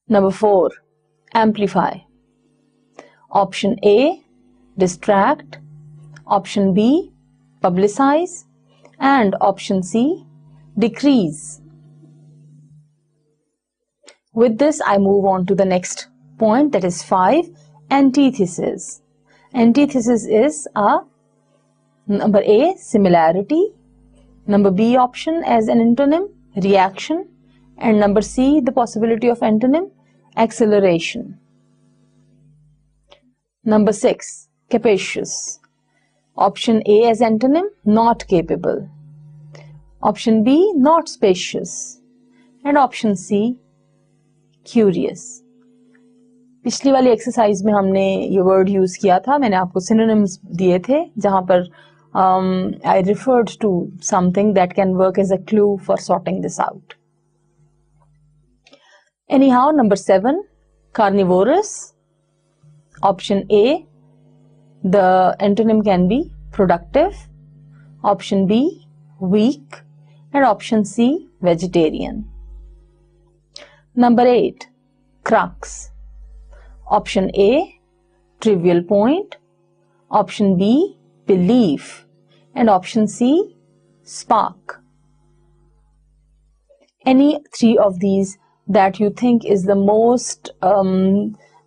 Number 4, amplify. Option A, distract. Option B, publicize. And option C, decrease. With this, I move on to the next point, that is 5, antithesis. Antithesis is number A, similarity. Number B option as an antonym, reaction. And number C, the possibility of antonym, acceleration. Number 6, capacious. Option A as antonym, not capable. Option B, not spacious. And option C, curious. पिछली वाली exercise में हमने ये word use किया था, मैंने आपको synonyms दिए थे जहां पर I referred to something that can work as a clue for sorting this out. Anyhow, number 7, carnivorous. Option A, the antonym can be productive. Option B, weak. And option C, vegetarian. Number 8, crux. Option A, trivial point. Option B, belief. And option C, spark. Any 3 of these that you think is the most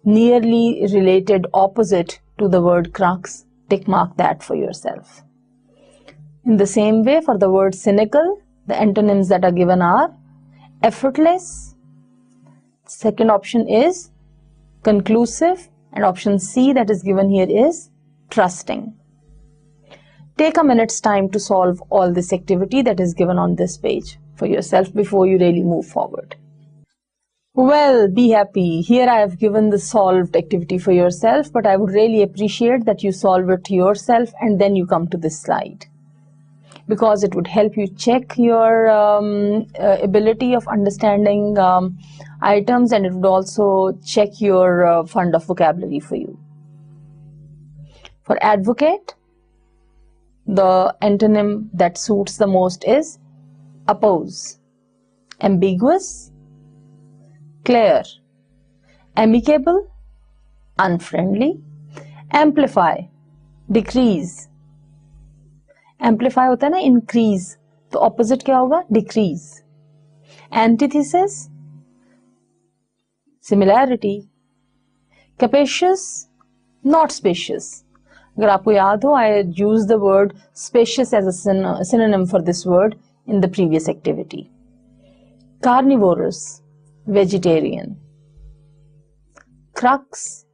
nearly related opposite to the word crux, tick mark that for yourself. In the same way, for the word cynical, the antonyms that are given are effortless. Second option is conclusive, and option C that is given here is trusting. Take a minute's time to solve all this activity that is given on this page for yourself before you really move forward. Well, be happy. Here I have given the solved activity for yourself, but I would really appreciate that you solve it yourself and then you come to this slide, because it would help you check your ability of understanding items, and it would also check your fund of vocabulary for you. For advocate, the antonym that suits the most is oppose, ambiguous, clear, amicable, unfriendly, amplify, decrease. Amplify होता है ना increase, तो opposite क्या होगा? Decrease. Antithesis, similarity. Capacious, not spacious. अगर आपको याद हो, I used the word spacious as a synonym for this word in the previous activity. Carnivorous, vegetarian. Crux,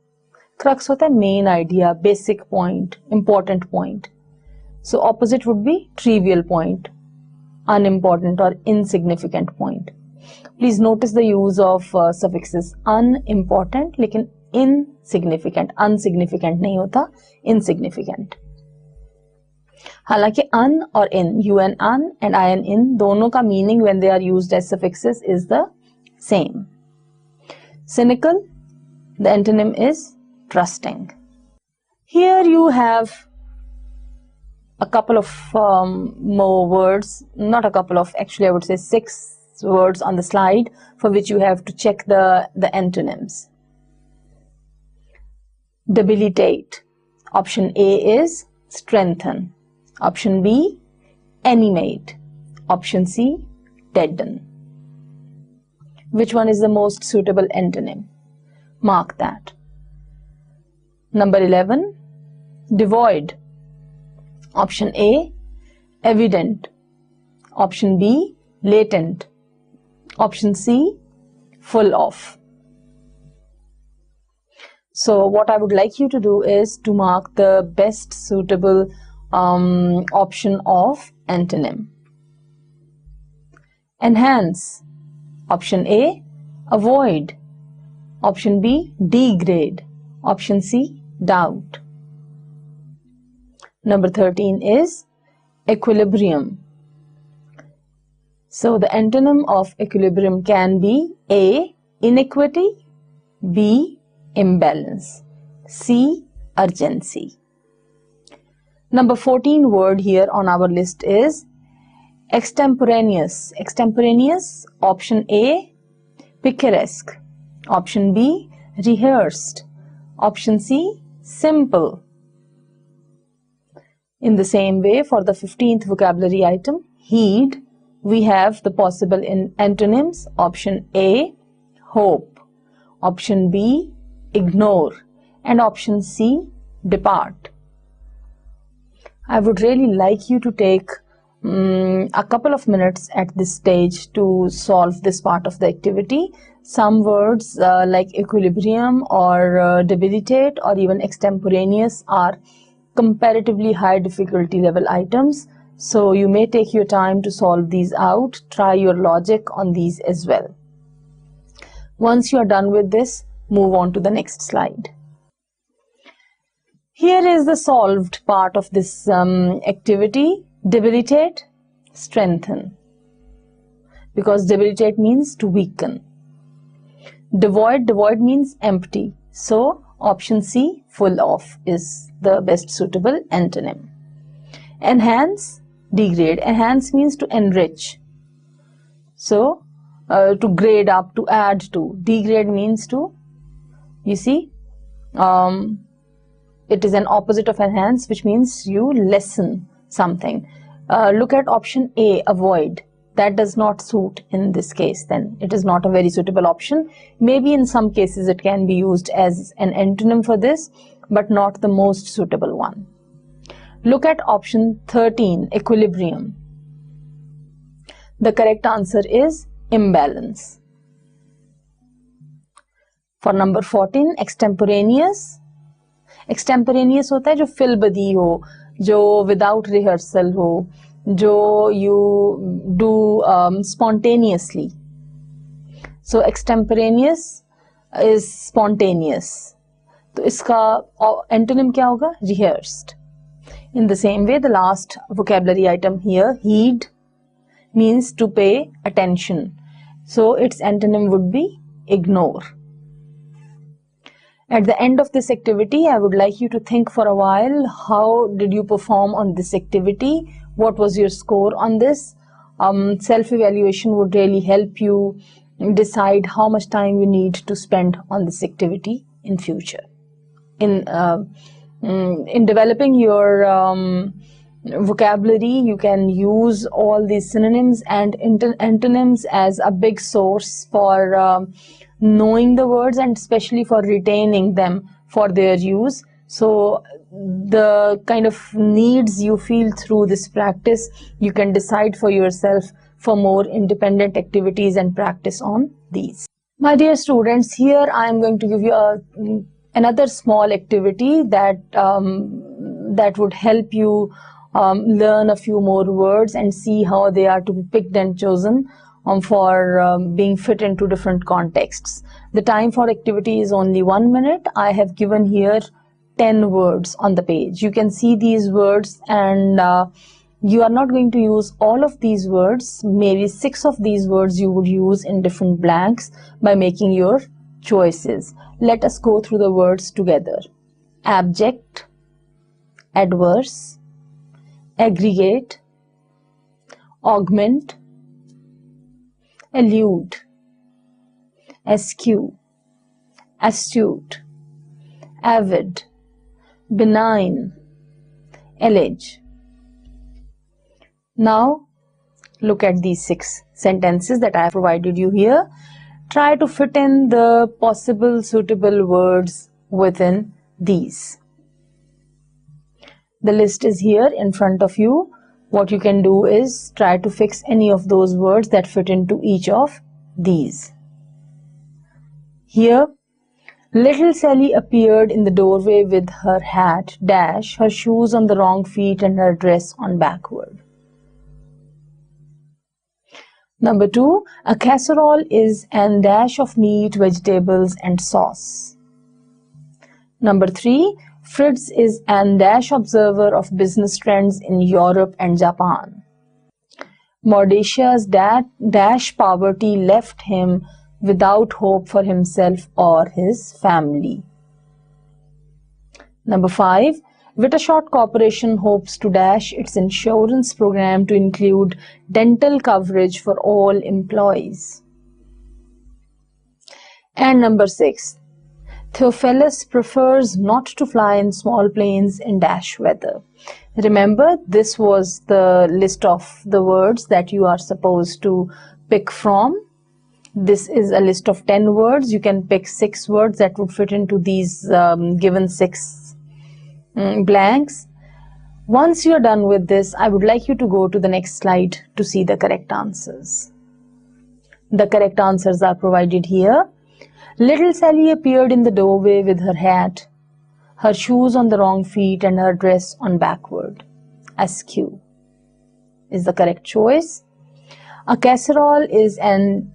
crux होता है main idea, basic point, important point. So opposite would be trivial point, unimportant or insignificant point. Please notice the use of suffixes. Unimportant, लेकिन insignificant. Unsignificant नहीं होता, insignificant. हालांकि un और in, un un and in in, दोनों का meaning when they are used as suffixes is the same. Cynical, the antonym is trusting. Here you have a couple of more words, not a couple of, actually I would say 6 words on the slide for which you have to check the antonyms. Debilitate. Option A is strengthen. Option B, animate. Option C, deaden. Which one is the most suitable antonym? Mark that. Number 11, devoid. Option A, evident. Option B, latent. Option C, full of. So what I would like you to do is to mark the best suitable option of antonym. Enhance. Option A, avoid. Option B, degrade. Option C, doubt. Number 13 is equilibrium. So the antonym of equilibrium can be A, inequity, B, imbalance, C, urgency. Number 14 word here on our list is extemporaneous. Extemporaneous, option A, picaresque. Option B, rehearsed. Option C, simple. In the same way, for the 15th vocabulary item, heed, we have the possible antonyms. Option A, hope. Option B, ignore. And option C, depart. I would really like you to take a couple of minutes at this stage to solve this part of the activity. Some words like equilibrium or debilitate or even extemporaneous are comparatively high difficulty level items, so you may take your time to solve these out. Try your logic on these as well. Once you are done with this, move on to the next slide. Here is the solved part of this activity. Debilitate, strengthen, because debilitate means to weaken. Devoid, devoid means empty, so option C, full of, is the best suitable antonym. Enhance, degrade. Enhance means to enrich, so to grade up, to add to. Degrade means to, you see, it is an opposite of enhance, which means you lessen something. Look at option A, avoid. That does not suit in this case, then it is not a very suitable option. Maybe in some cases it can be used as an antonym for this, but not the most suitable one. Look at option 13, equilibrium. The correct answer is imbalance. For number 14, extemporaneous. Extemporaneous होता है जो fill बदी हो, जो without rehearsal हो, जो you do spontaneously. So extemporaneous is spontaneous. तो इसका antonym क्या होगा? Rehearsed. In the same way, the last vocabulary item here, heed, means to pay attention. So its antonym would be ignore. At the end of this activity, I would like you to think for a while, how did you perform on this activity? What was your score on this? Self-evaluation would really help you decide how much time you need to spend on this activity in future. In developing your vocabulary, you can use all these synonyms and antonyms as a big source for knowing the words and especially for retaining them for their use. So the kind of needs you feel through this practice, you can decide for yourself for more independent activities and practice on these. My dear students, here I am going to give you another small activity that would help you learn a few more words and see how they are to be picked and chosen for being fit into different contexts. The time for activity is only 1 minute. I have given here 10 words on the page. You can see these words, and you are not going to use all of these words. Maybe 6 of these words you would use in different blanks by making your choices. Let us go through the words together. Abject, adverse, aggregate, augment, elude, eschew, astute, avid, benign, allege. Now look at these 6 sentences that I have provided you here. Try to fit in the possible suitable words within these. The list is here in front of you. What you can do is try to fix any of those words that fit into each of these. Here, little Sally appeared in the doorway with her hat, dash, her shoes on the wrong feet and her dress on backward. Number 2, a casserole is an dash of meat, vegetables and sauce. Number 3, Fritz is an dash observer of business trends in Europe and Japan. Mauritius dash poverty left him without hope for himself or his family. Number 5, Witteshot Corporation hopes to dash its insurance program to include dental coverage for all employees. And number 6, Theophilus prefers not to fly in small planes in dash weather. Remember, this was the list of the words that you are supposed to pick from. This is a list of 10 words. You can pick 6 words that would fit into these given 6 blanks. Once you are done with this, I would like you to go to the next slide to see the correct answers. The correct answers are provided here. Little Sally appeared in the doorway with her hat, her shoes on the wrong feet and her dress on backward. Askew is the correct choice. A casserole is an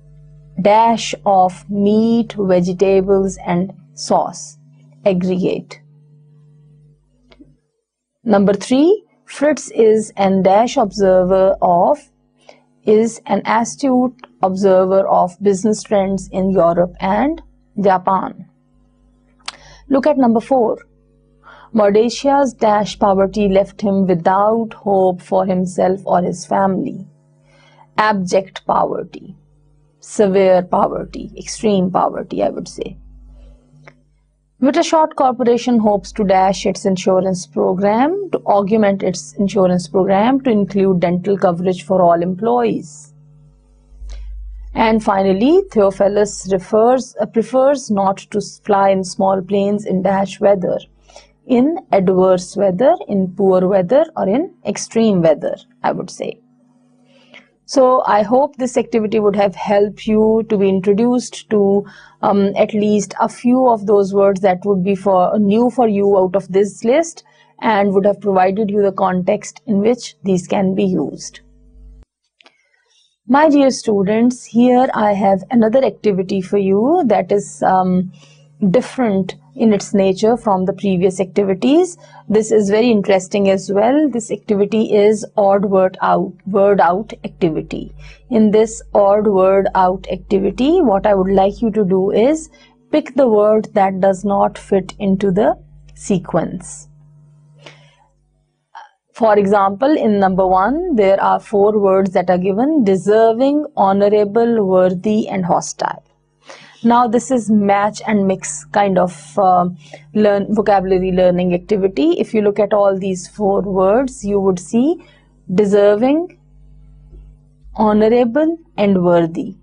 dash of meat, vegetables and sauce. Aggregate. Number 3, Fritz is an dash observer of, is an astute observer of business trends in Europe and Japan. Look at number 4. Mauritius dash poverty left him without hope for himself or his family. Abject poverty, severe poverty, extreme poverty, I would say. Witteshot Corporation hopes to dash its insurance program, to augment its insurance program to include dental coverage for all employees. And finally, Theophilus prefers not to fly in small planes in dash weather, in adverse weather, in poor weather or in extreme weather, I would say. So I hope this activity would have helped you to be introduced to at least a few of those words that would be new for you out of this list, and would have provided you the context in which these can be used. My dear students, here I have another activity for you that is different in its nature from the previous activities. This is very interesting as well. This activity is odd word out activity. In this odd word out activity, what I would like you to do is pick the word that does not fit into the sequence. For example, in number 1, there are 4 words that are given: deserving, honorable, worthy, and hostile. Now this is match and mix kind of vocabulary learning activity. If you look at all these 4 words, you would see deserving, honorable, and worthy.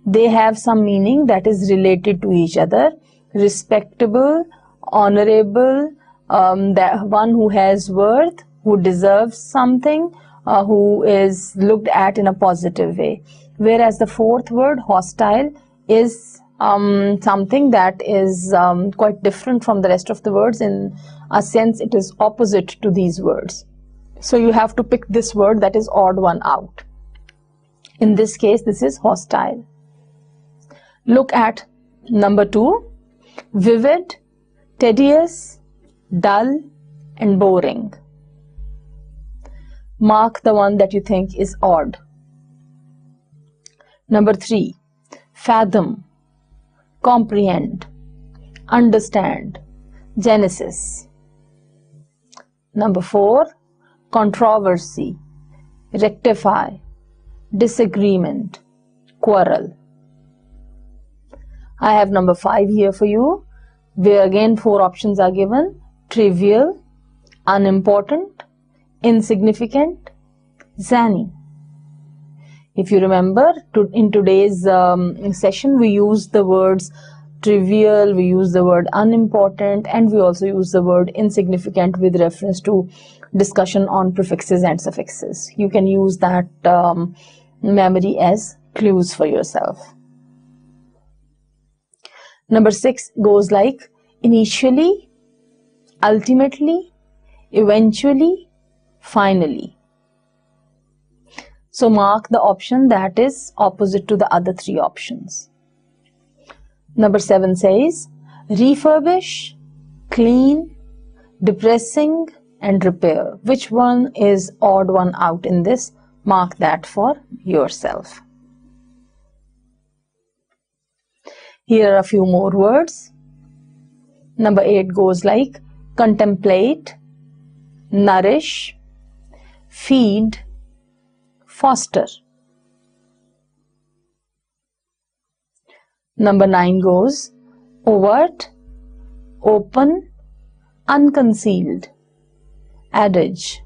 They have some meaning that is related to each other. Respectable, honorable, the one who has worth, who deserves something, who is looked at in a positive way. Whereas the 4th word, hostile, is something that is quite different from the rest of the words. In a sense, it is opposite to these words. So you have to pick this word that is odd one out. In this case, this is hostile. Look at number 2, vivid, tedious, dull, and boring. Mark the one that you think is odd. Number 3, fathom, comprehend, understand, genesis. Number 4, controversy, rectify, disagreement, quarrel. I have number 5 here for you, where again 4 options are given: trivial, unimportant, insignificant, zany. If you remember, in today's session, we used the words trivial, we used the word unimportant, and we also used the word insignificant with reference to discussion on prefixes and suffixes. You can use that memory as clues for yourself. Number 6 goes like initially, ultimately, eventually, finally. So mark the option that is opposite to the other 3 options. Number 7 says refurbish, clean, depressing, and repair. Which one is odd one out in this? Mark that for yourself. Here are a few more words. Number 8 goes like contemplate, nourish, feed, foster. Number 9 goes overt, open, unconcealed, adage.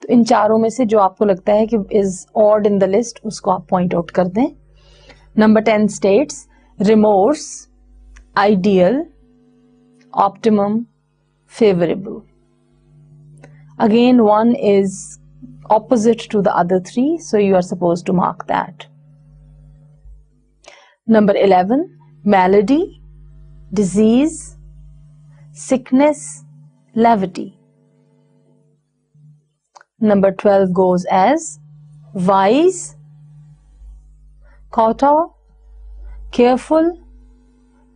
तो इन चारों में से जो आपको लगता है कि is odd in the list, उसको आप point out कर दें. Number 10 states remorse, ideal, optimum, favorable. Again, one is opposite to the other 3, so you are supposed to mark that. Number 11, malady, disease, sickness, levity. Number 12 goes as wise, cauta, careful,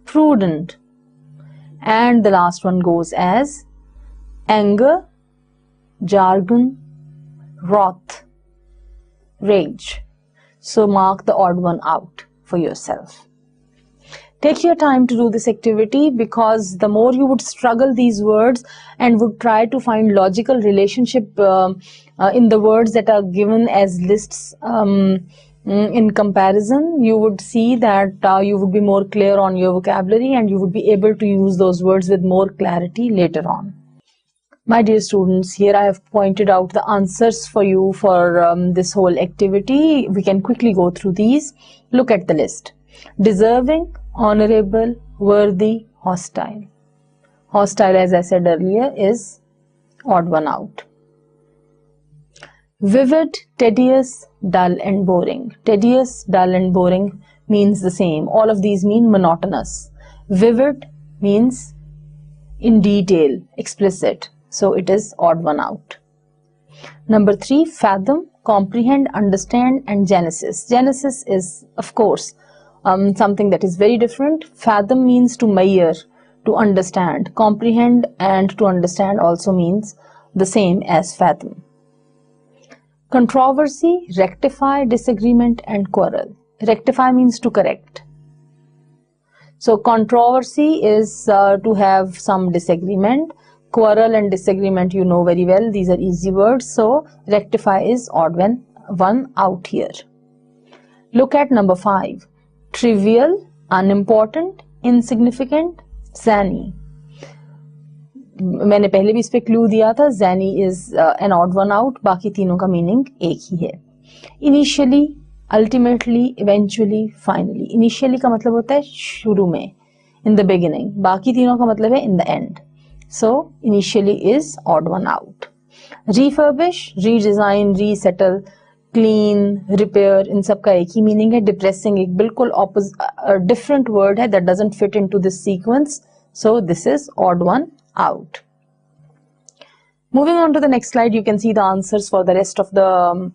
prudent. And the last one goes as anger, jargon, wrath, rage. So mark the odd one out for yourself. Take your time to do this activity, because the more you would struggle these words and would try to find logical relationship in the words that are given as lists in comparison, you would see that you would be more clear on your vocabulary and you would be able to use those words with more clarity later on. My dear students, here I have pointed out the answers for you for this whole activity. We can quickly go through these. Look at the list. Deserving, honorable, worthy, hostile. Hostile, as I said earlier, is odd one out. Vivid, tedious, dull and boring. Tedious, dull and boring means the same. All of these mean monotonous. Vivid means in detail, explicit. So it is odd one out. Number 3, fathom, comprehend, understand, and genesis. Genesis is, of course, something that is very different. Fathom means to measure, to understand. Comprehend and to understand also means the same as fathom. Controversy, rectify, disagreement, and quarrel. Rectify means to correct. So controversy is to have some disagreement. Quarrel and disagreement you know very well. These are easy words. So rectify is odd one out here. Look at number 5. Trivial, unimportant, insignificant, zany. मैंने पहले भी इस पे clue दिया था. Zany is an odd one out. बाकी तीनों का मीनिंग एक ही है. Initially, ultimately, eventually, finally. Initially का मतलब होता है शुरू में, in the beginning. बाकी तीनों का मतलब है in the end. So initially is odd one out. Refurbish, redesign, resettle, clean, repair, इन सब का एक ही मीनिंग है. Depressing एक बिल्कुल different word है that doesn't fit into this sequence. So this is odd one out. Moving on to the next slide, you can see the answers for the rest of the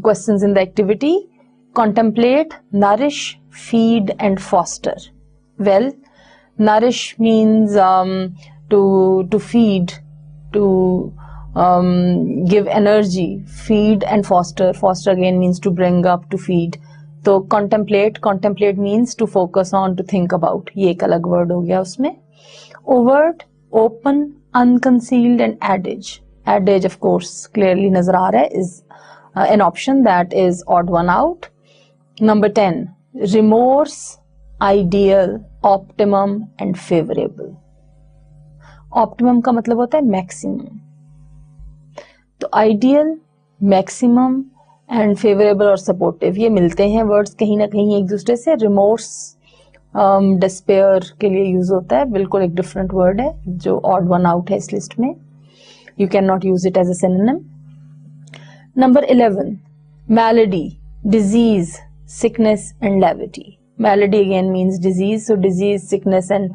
questions in the activity. Contemplate, nourish, feed, and foster. Well, nourish means to feed, to give energy. Feed and foster. Foster again means to bring up, to feed. So contemplate means to focus on, to think about. ये एक अलग word हो गया उसमें. Overt, open, unconcealed, and adage. Adage, of course, clearly नजर आ रहा है, is an option that is odd one out. Number 10, remorse, ideal, optimum, and favorable. Optimum का मतलब होता है maximum. तो ideal, maximum, and favorable और supportive ये मिलते हैं words कहीं ना कहीं एक दूसरे से. Remorse despair के लिए यूज होता है, बिल्कुल एक डिफरेंट वर्ड है जो odd one out है इस लिस्ट में. You cannot use it as a synonym. Number 11, malady, disease, sickness, and levity. Malady again means disease, so disease, sickness, and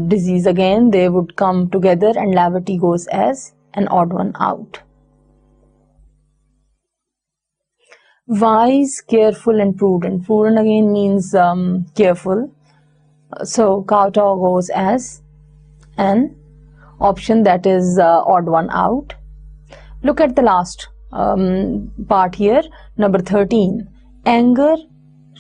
disease again they would come together, and levity goes as an odd one out. Wise, careful, and prudent. Prudent again means careful. So kowtow goes as an option that is odd one out. Look at the last part here. Number 13. Anger,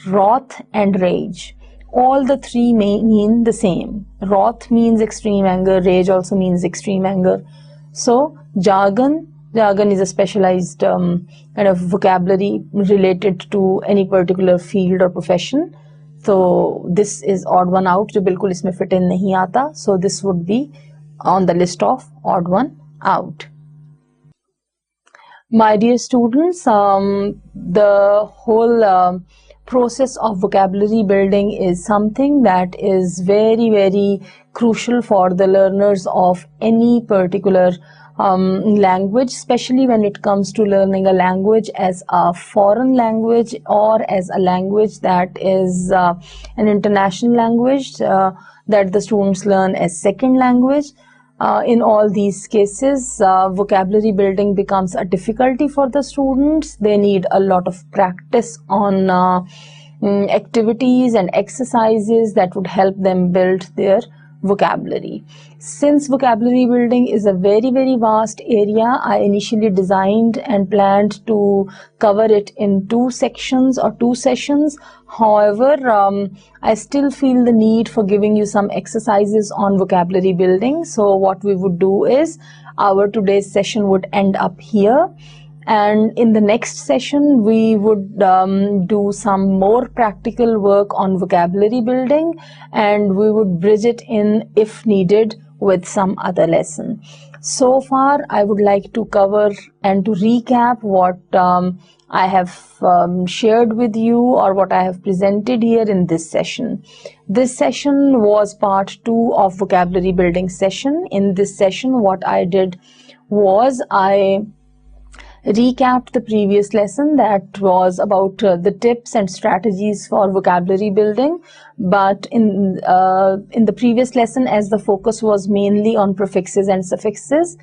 wrath, and rage. All the three may mean the same. Wrath means extreme anger. Rage also means extreme anger. So jargon is a specialized kind of vocabulary related to any particular field or profession. So this is odd one out, जो बिल्कुल इसमें fit in नहीं आता. So this would be on the list of odd one out. My dear students, the whole process of vocabulary building is something that is very, very crucial for the learners of any particular language, especially when it comes to learning a language as a foreign language or as a language that is an international language that the students learn as second language. In all these cases, vocabulary building becomes a difficulty for the students. They need a lot of practice on activities and exercises that would help them build their vocabulary. Since vocabulary building is a very, very vast area, I initially designed and planned to cover it in 2 sections or 2 sessions. However, I still feel the need for giving you some exercises on vocabulary building. So what we would do is our today's session would end up here. And in the next session, we would do some more practical work on vocabulary building, and we would bridge it in, if needed, with some other lesson. So far, I would like to cover and to recap what I have shared with you or what I have presented here in this session. This session was part 2 of vocabulary building session. In this session, what I did was I recapped the previous lesson that was about the tips and strategies for vocabulary building, but in the previous lesson, as the focus was mainly on prefixes and suffixes,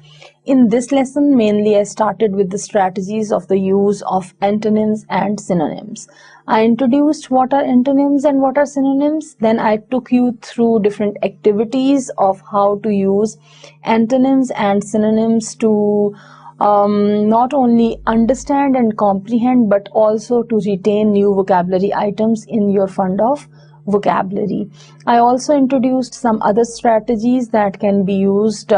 in this lesson mainly I started with the strategies of the use of antonyms and synonyms. I introduced what are antonyms and what are synonyms. Then I took you through different activities of how to use antonyms and synonyms to not only understand and comprehend, but also to retain new vocabulary items in your fund of vocabulary. I also introduced some other strategies that can be used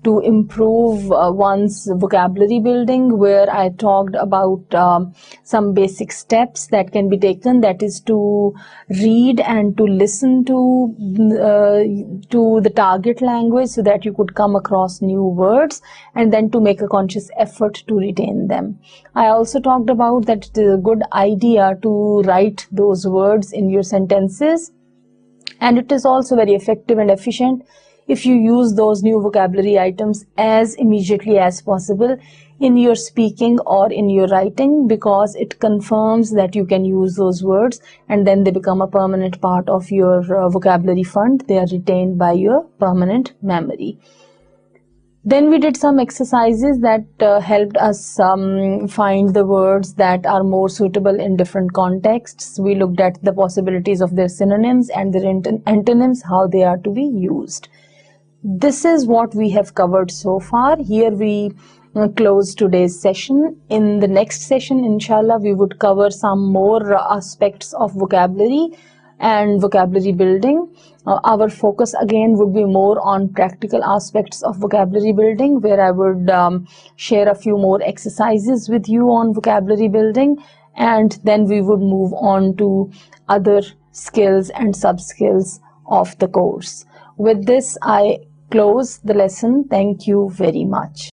to improve one's vocabulary building, where I talked about some basic steps that can be taken, that is to read and to listen to the target language so that you could come across new words, and then to make a conscious effort to retain them. I also talked about that it is a good idea to write those words in your sentences, and it is also very effective and efficient if you use those new vocabulary items as immediately as possible in your speaking or in your writing, because it confirms that you can use those words and then they become a permanent part of your vocabulary fund. They are retained by your permanent memory. Then we did some exercises that helped us find the words that are more suitable in different contexts. We looked at the possibilities of their synonyms and their antonyms, how they are to be used. This is what we have covered so far. Here we close today's session. In the next session, inshallah, we would cover some more aspects of vocabulary and vocabulary building. Our focus again would be more on practical aspects of vocabulary building, where I would share a few more exercises with you on vocabulary building, and then we would move on to other skills and sub-skills of the course. With this, I close the lesson. Thank you very much.